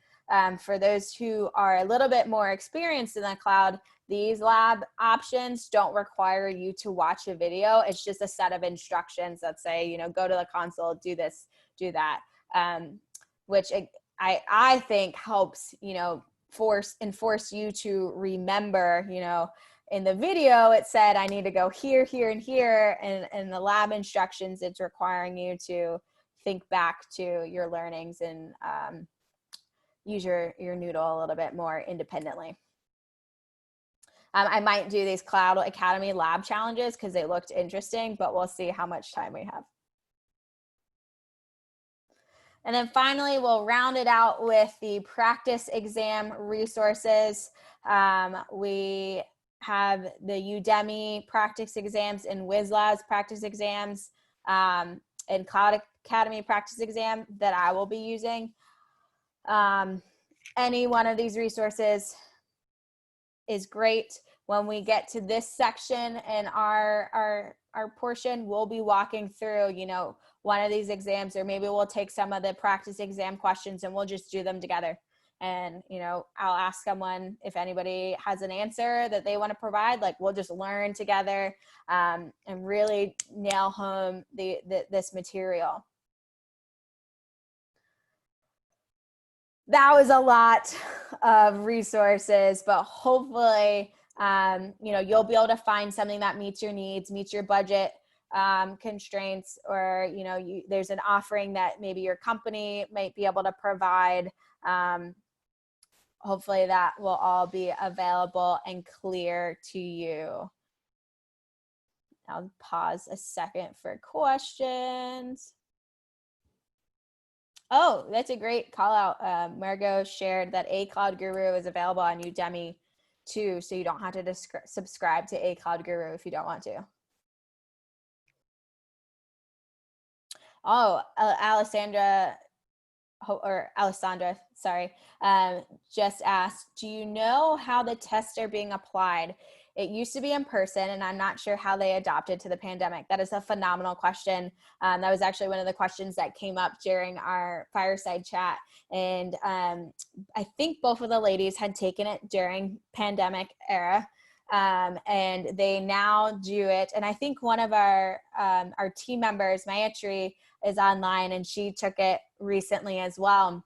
for those who are a little bit more experienced in the cloud, these lab options don't require you to watch a video. It's just a set of instructions that say, you know, go to the console, do this, do that, which I think helps, you know, enforce you to remember, you know. In the video, it said, I need to go here, here, and here. And in the lab instructions, it's requiring you to think back to your learnings and use your noodle a little bit more independently. I might do these Cloud Academy lab challenges because they looked interesting, but we'll see how much time we have. And then finally, we'll round it out with the practice exam resources. We have the Udemy practice exams and WizLabs practice exams and Cloud Academy practice exam that I will be using. Any one of these resources is great. When we get to this section in our portion, we'll be walking through, you know, one of these exams, or maybe we'll take some of the practice exam questions and we'll just do them together. And, you know, I'll ask someone if anybody has an answer that they want to provide, like we'll just learn together and really nail home this material. That was a lot of resources, but hopefully, you know, you'll be able to find something that meets your needs, meets your budget constraints, or, you know, there's an offering that maybe your company might be able to provide. Hopefully that will all be available and clear to you. I'll pause a second for questions. Oh, that's a great call out. Margot shared that A Cloud Guru is available on Udemy too, so you don't have to subscribe to A Cloud Guru if you don't want to. Oh, Alessandra, sorry, just asked, do you know how the tests are being applied? It used to be in person, and I'm not sure how they adapted to the pandemic. That is a phenomenal question. That was actually one of the questions that came up during our fireside chat. And I think both of the ladies had taken it during pandemic era. And they now do it. And I think one of our team members, Mayatri, is online, and she took it recently as well.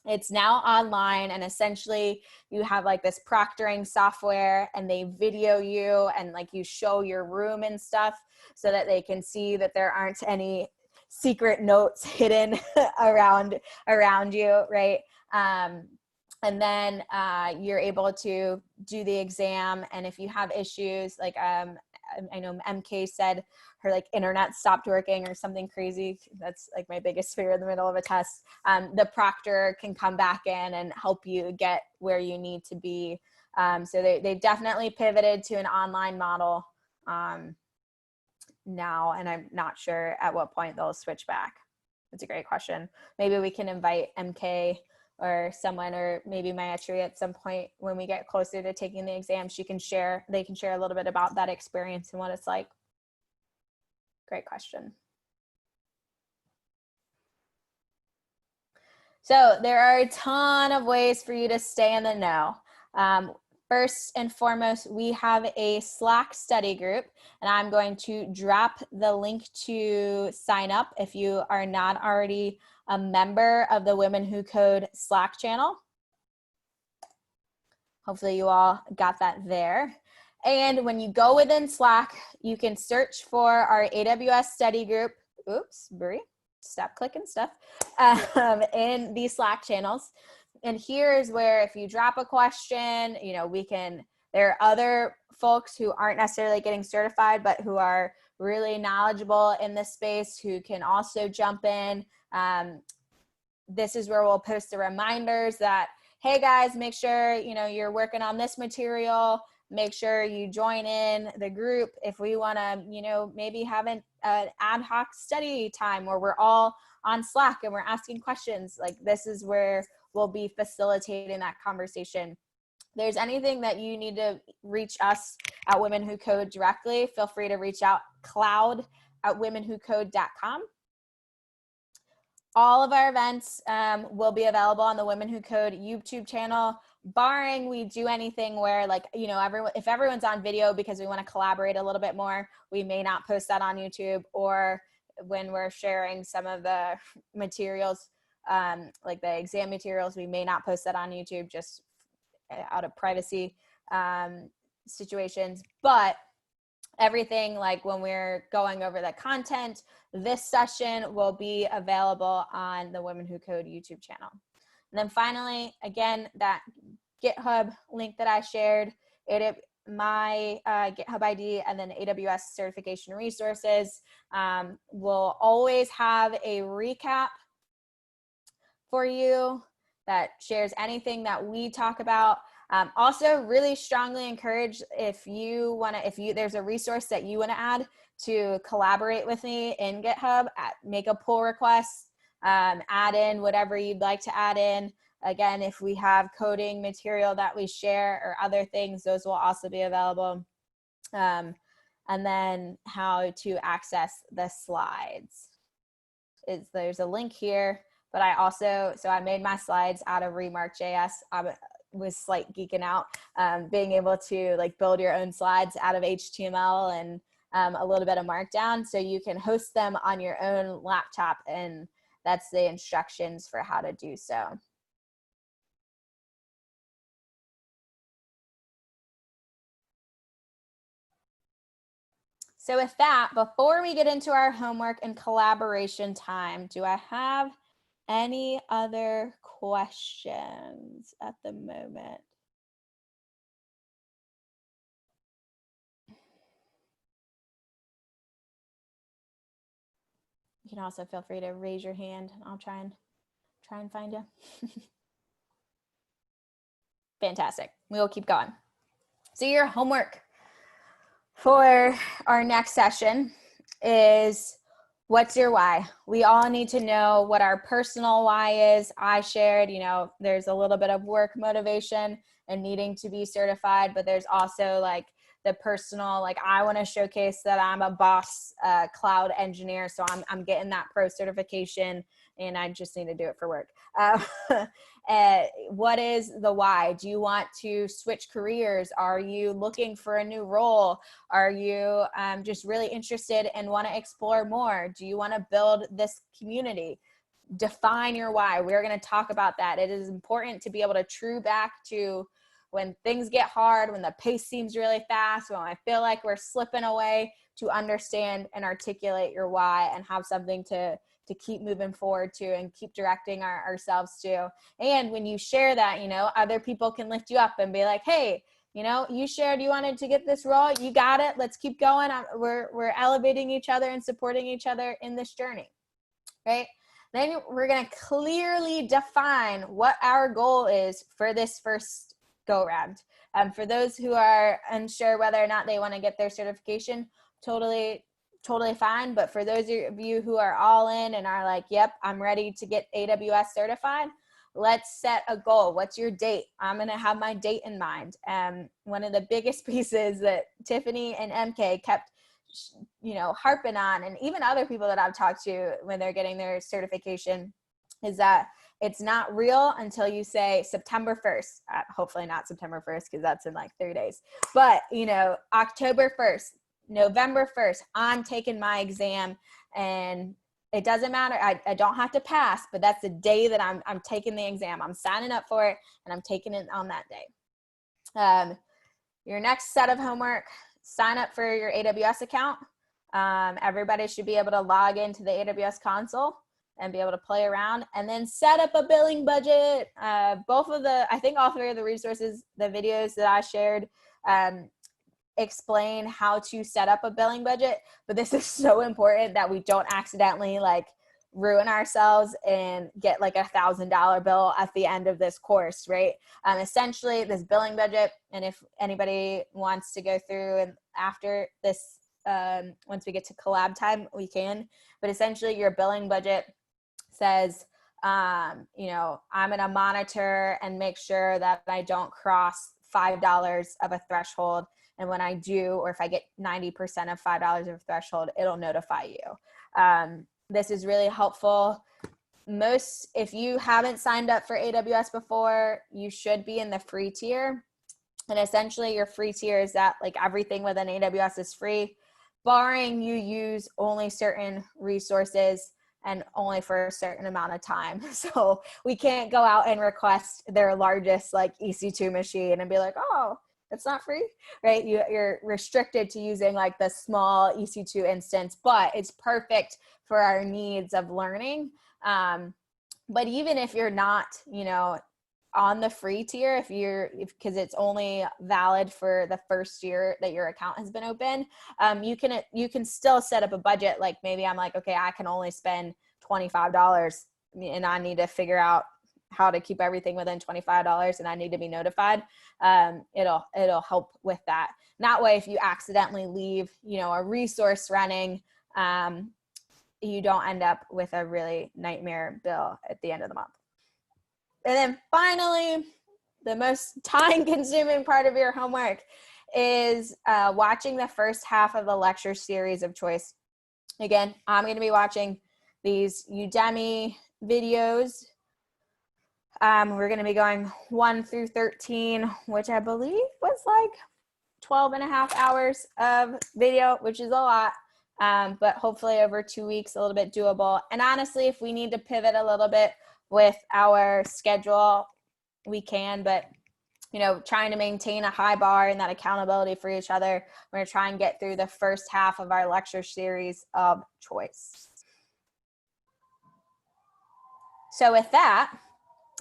It's now online, and essentially you have like this proctoring software, and they video you and like you show your room and stuff so that they can see that there aren't any secret notes hidden around you, right? And then you're able to do the exam. And if you have issues, like I know MK said her like internet stopped working or something crazy. That's like my biggest fear in the middle of a test. The proctor can come back in and help you get where you need to be. So they definitely pivoted to an online model now, and I'm not sure at what point they'll switch back. That's a great question. Maybe we can invite MK or someone, or maybe Mayatri at some point when we get closer to taking the exam, they can share a little bit about that experience and what it's like. Great question. So there are a ton of ways for you to stay in the know. First and foremost, we have a Slack study group, and I'm going to drop the link to sign up if you are not already a member of the Women Who Code Slack channel. Hopefully you all got that there. And when you go within Slack, you can search for our AWS study group. Oops, Brie. stop clicking stuff, in these Slack channels. And here's where if you drop a question, you know, there are other folks who aren't necessarily getting certified, but who are really knowledgeable in this space who can also jump in. This is where we'll post the reminders that, hey guys, make sure, you know, you're working on this material. Make sure you join in the group if we want to, you know, maybe have an ad hoc study time where we're all on Slack and we're asking questions. Like, this is where we'll be facilitating that conversation. If there's anything that you need to reach us at Women Who Code directly, feel free to reach out, cloud@womenwhocode.com. All of our events will be available on the Women Who Code YouTube channel, barring we do anything where, like, you know, if everyone's on video because we want to collaborate a little bit more, we may not post that on YouTube, or when we're sharing some of the materials, like the exam materials, we may not post that on YouTube just out of privacy situations. But everything, like when we're going over the content, this session will be available on the Women Who Code YouTube channel. And then finally, again, that GitHub link that I shared, my GitHub ID and then AWS certification resources will always have a recap for you that shares anything that we talk about. Also really strongly encourage, if there's a resource that you want to add, to collaborate with me in GitHub, make a pull request, add in whatever you'd like to add in. Again, if we have coding material that we share or other things, those will also be available. And then how to access the slides. There's a link here, but I made my slides out of Remark.js. I was like geeking out, being able to like build your own slides out of HTML and a little bit of Markdown, so you can host them on your own laptop, and that's the instructions for how to do so. So with that, before we get into our homework and collaboration time, do I have any other questions at the moment? You can also feel free to raise your hand and I'll try and find you. Fantastic. We will keep going. So your homework for our next session is, what's your why? We all need to know what our personal why is. I shared, you know, there's a little bit of work motivation and needing to be certified, but there's also like the personal, like, I want to showcase that I'm a boss cloud engineer, so I'm getting that pro certification and I just need to do it for work. What is the why? Do you want to switch careers? Are you looking for a new role? Are you just really interested and want to explore more? Do you want to build this community? Define your why. We're going to talk about that. It is important to be able to true back to when things get hard, when the pace seems really fast, when I feel like we're slipping away, to understand and articulate your why and have something to keep moving forward to and keep directing ourselves to. And when you share that, you know, other people can lift you up and be like, hey, you know, you shared you wanted to get this role, you got it, let's keep going. We're elevating each other and supporting each other in this journey, right? Then we're going to clearly define what our goal is for this first go round. For those who are unsure whether or not they want to get their certification, totally fine. But for those of you who are all in and are like, yep, I'm ready to get AWS certified, let's set a goal. What's your date? I'm going to have my date in mind. One of the biggest pieces that Tiffany and MK kept, you know, harping on, and even other people that I've talked to when they're getting their certification, is that it's not real until you say September 1st. Hopefully not September 1st, because that's in like 3 days. But, you know, October 1st, November 1st, I'm taking my exam, and it doesn't matter. I don't have to pass, but that's the day that I'm taking the exam. I'm signing up for it, and I'm taking it on that day. Your next set of homework, sign up for your AWS account. Everybody should be able to log into the AWS console. and be able to play around, and then set up a billing budget. I think all three of the resources, the videos that I shared, explain how to set up a billing budget, but this is so important that we don't accidentally like ruin ourselves and get like $1,000 bill at the end of this course, right? Essentially this billing budget, and if anybody wants to go through and after this, once we get to collab time, we can, but essentially your billing budget says, you know, I'm going to monitor and make sure that I don't cross $5 of a threshold. And when I do, or if I get 90% of $5 of a threshold, it'll notify you. This is really helpful. If you haven't signed up for AWS before, you should be in the free tier. And essentially your free tier is that like everything within AWS is free, barring you use only certain resources and only for a certain amount of time. So we can't go out and request their largest like EC2 machine and be like, oh, it's not free, right? You're restricted to using like the small EC2 instance, but it's perfect for our needs of learning. But even if you're not, you know, on the free tier, because it's only valid for the first year that your account has been open, you can still set up a budget. Like maybe I'm like, okay, I can only spend $25 and I need to figure out how to keep everything within $25 and I need to be notified. It'll help with that. And that way, if you accidentally leave, you know, a resource running, you don't end up with a really nightmare bill at the end of the month. And then finally, the most time-consuming part of your homework is watching the first half of the lecture series of choice. Again, I'm going to be watching these Udemy videos. We're going to be going 1 through 13, which I believe was like 12 and a half hours of video, which is a lot, but hopefully over 2 weeks, a little bit doable. And honestly, if we need to pivot a little bit with our schedule, we can, but you know, trying to maintain a high bar and that accountability for each other, we're going to try and get through the first half of our lecture series of choice. So with that,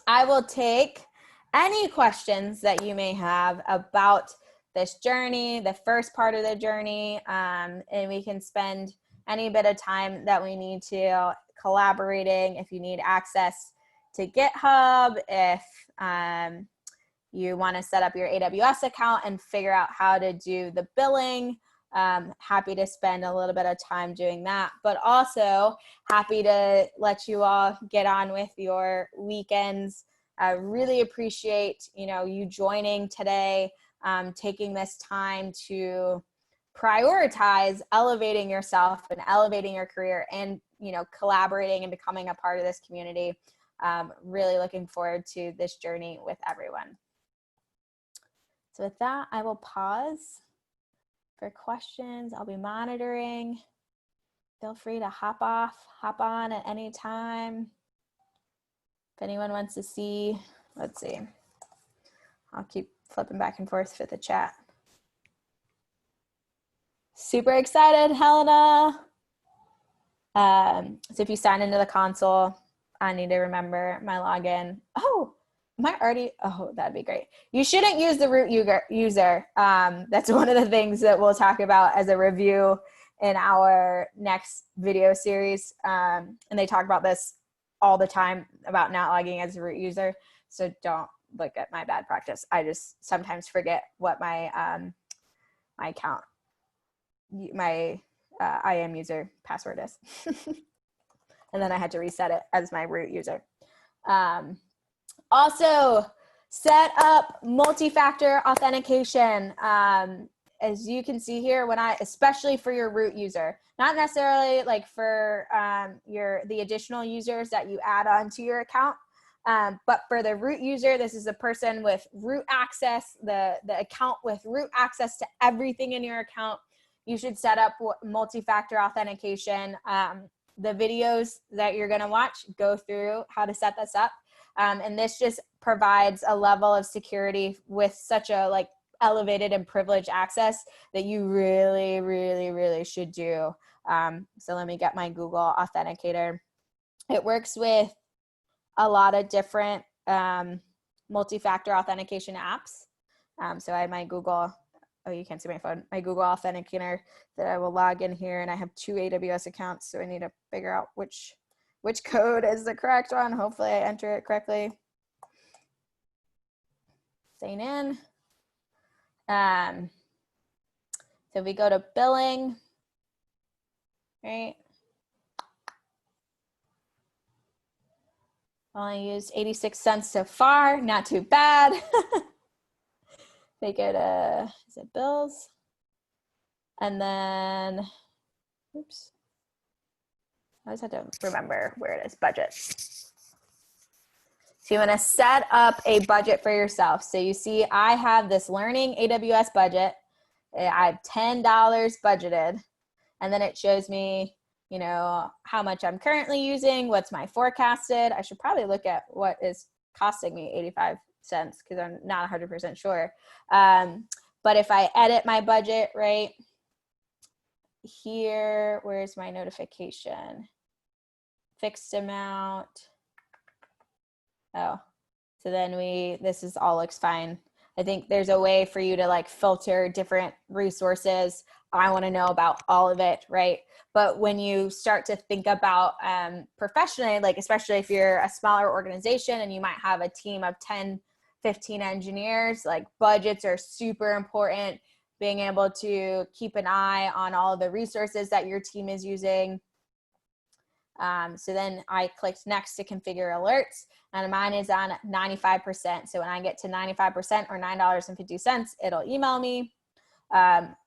I will take any questions that you may have about this journey, the first part of the journey, and we can spend any bit of time that we need to collaborating. If you need access to GitHub, if you want to set up your AWS account and figure out how to do the billing, happy to spend a little bit of time doing that, but also happy to let you all get on with your weekends. I really appreciate, you know, you joining today, taking this time to prioritize elevating yourself and elevating your career and, you know, collaborating and becoming a part of this community. Really looking forward to this journey with everyone. So with that, I will pause for questions. I'll be monitoring. Feel free to hop on at any time. If anyone wants to see, let's see. I'll keep flipping back and forth for the chat. Super excited, Helena. So if you sign into the console, I need to remember my login. Oh, am I already? Oh, that'd be great. You shouldn't use the root user. That's one of the things that we'll talk about as a review in our next video series. And they talk about this all the time about not logging as a root user. So don't look at my bad practice. I just sometimes forget what my my account, my IAM user password is. And then I had to reset it as my root user. Also, set up multi-factor authentication. As you can see here, especially for your root user, not necessarily like for the additional users that you add on to your account, but for the root user, this is a person with root access, the account with root access to everything in your account. You should set up multi-factor authentication. The videos that you're gonna watch go through how to set this up. And this just provides a level of security with such a like elevated and privileged access that you really, really, really should do. So let me get my Google Authenticator It works with a lot of different multi-factor authentication apps. So I have my Google, oh, you can't see my phone, my Google Authenticator that I will log in here, and I have 2 AWS accounts, so I need to figure out which code is the correct one. Hopefully I enter it correctly. Sign in. So we go to billing, right? Only used 86 cents so far, not too bad. They go to, is it bills? And then, oops. I always have to remember where it is, budgets. So you want to set up a budget for yourself. So you see, I have this learning AWS budget. I have $10 budgeted, and then it shows me, you know, how much I'm currently using, what's my forecasted. I should probably look at what is costing me 85 cents because I'm not 100% sure. But if I edit my budget right here, where's my notification? Fixed amount. Oh, so then this is all looks fine. I think there's a way for you to like filter different resources. I want to know about all of it, right? But when you start to think about professionally, like especially if you're a smaller organization and you might have a team of 10, 15 engineers, like budgets are super important. Being able to keep an eye on all of the resources that your team is using. So then I clicked next to configure alerts, and mine is on 95%. So when I get to 95% or $9.50, it'll email me.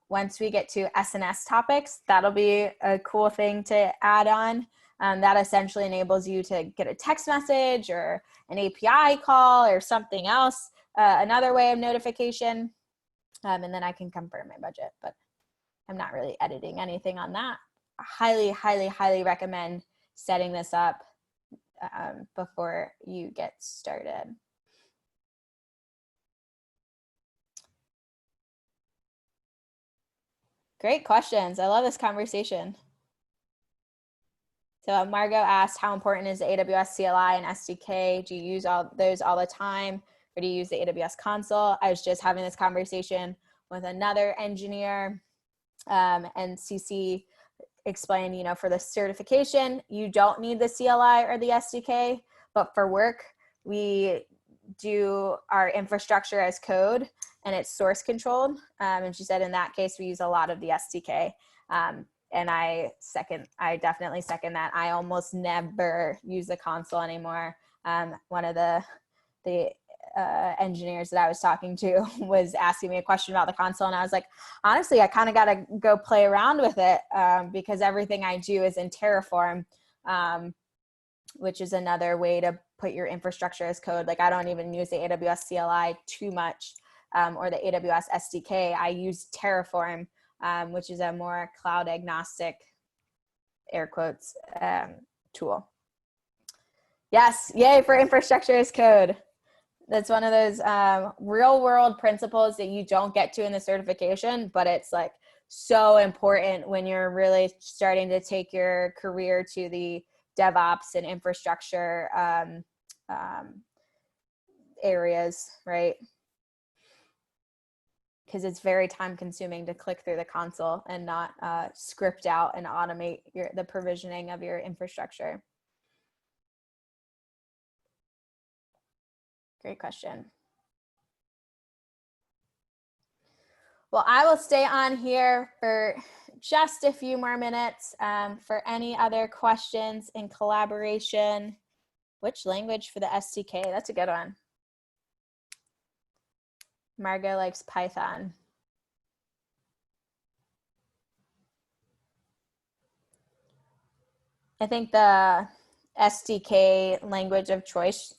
Once we get to SNS topics, that'll be a cool thing to add on. That essentially enables you to get a text message or an API call or something else, another way of notification. And then I can confirm my budget, but I'm not really editing anything on that. I highly, highly, highly recommend setting this up before you get started. Great questions. I love this conversation. So Margot asked, how important is the AWS CLI and SDK? Do you use those all the time, or do you use the AWS console? I was just having this conversation with another engineer, and CC explained, you know, for the certification, you don't need the CLI or the SDK, but for work, we do our infrastructure as code and it's source controlled. And she said in that case, we use a lot of the SDK. And I definitely second that. I almost never use the console anymore. One of the engineers that I was talking to was asking me a question about the console, and I was like, honestly, I kind of got to go play around with it because everything I do is in Terraform, which is another way to put your infrastructure as code. Like I don't even use the AWS CLI too much or the AWS SDK. I use Terraform, which is a more cloud agnostic, air quotes, tool. Yes, yay for infrastructure as code. That's one of those real world principles that you don't get to in the certification, but it's like so important when you're really starting to take your career to the DevOps and infrastructure areas, right? Because it's very time consuming to click through the console and not script out and automate the provisioning of your infrastructure. Great question. Well, I will stay on here for just a few more minutes for any other questions in collaboration. Which language for the SDK? That's a good one. Margot likes Python. I think the SDK language of choice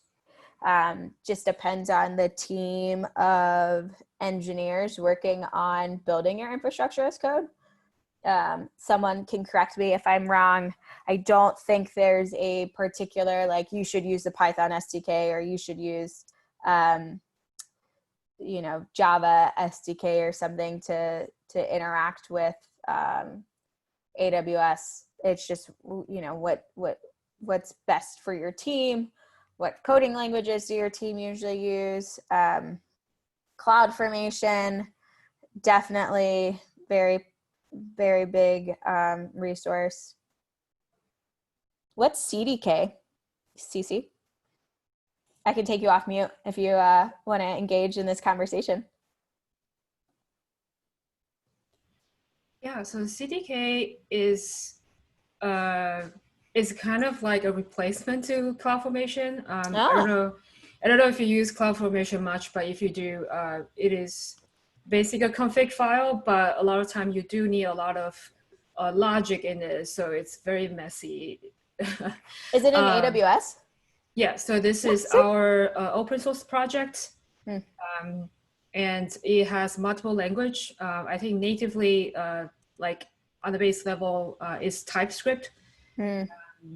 just depends on the team of engineers working on building your infrastructure as code. Someone can correct me if I'm wrong. I don't think there's a particular, like you should use the Python SDK or you should use, you know, Java SDK or something to interact with AWS. It's just, you know, what what's best for your team. What coding languages do your team usually use? CloudFormation, definitely very, very big resource. What's CDK, Cece? I can take you off mute if you want to engage in this conversation. Yeah, so CDK is kind of like a replacement to CloudFormation. I don't know if you use CloudFormation much, but if you do, it is basically a config file, but a lot of time you do need a lot of logic in it, so it's very messy. Is it in AWS? Yeah, so this is our open source project. And it has multiple language. I think natively, like on the base level, is TypeScript.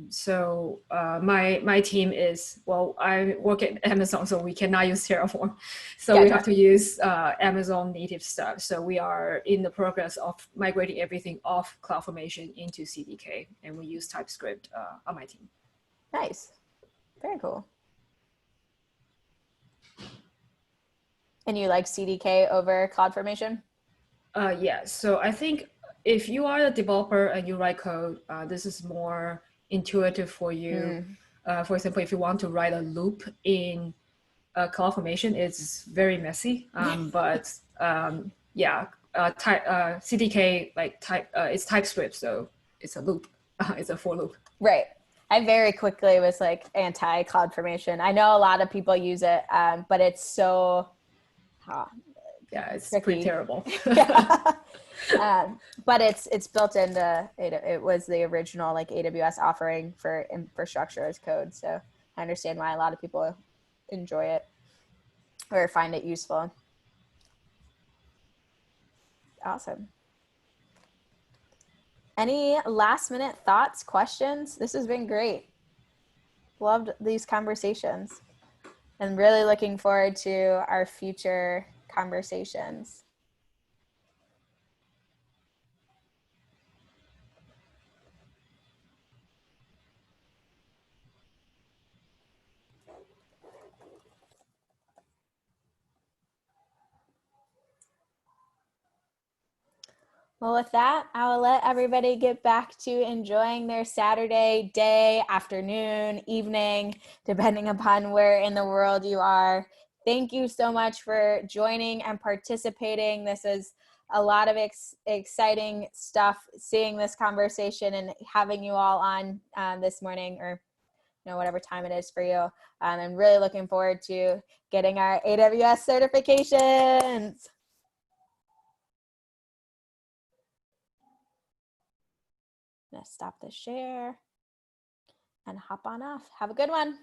So my team is, well, I work at Amazon, so we cannot use Terraform. So we have to use Amazon native stuff. So we are in the progress of migrating everything off CloudFormation into CDK, and we use TypeScript on my team. Nice. Very cool. And you like CDK over CloudFormation? Yeah, so I think if you are a developer and you write code, this is more intuitive for you. For example, if you want to write a loop in CloudFormation, it's very messy. But yeah, CDK it's TypeScript, so it's a loop. It's a for loop. Right. I very quickly was like anti CloudFormation. I know a lot of people use it, but it's so yeah, it's tricky. pretty terrible. But it's built into it was the original like AWS offering for infrastructure as code. So I understand why a lot of people enjoy it or find it useful. Awesome. Any last minute thoughts, questions? This has been great. Loved these conversations and really looking forward to our future conversations. Well, with that, I will let everybody get back to enjoying their Saturday day, afternoon, evening, depending upon where in the world you are. Thank you so much for joining and participating. This is a lot of exciting stuff, seeing this conversation and having you all on this morning, or whatever time it is for you. I'm really looking forward to getting our AWS certifications. I'm gonna stop the share and hop on off. Have a good one.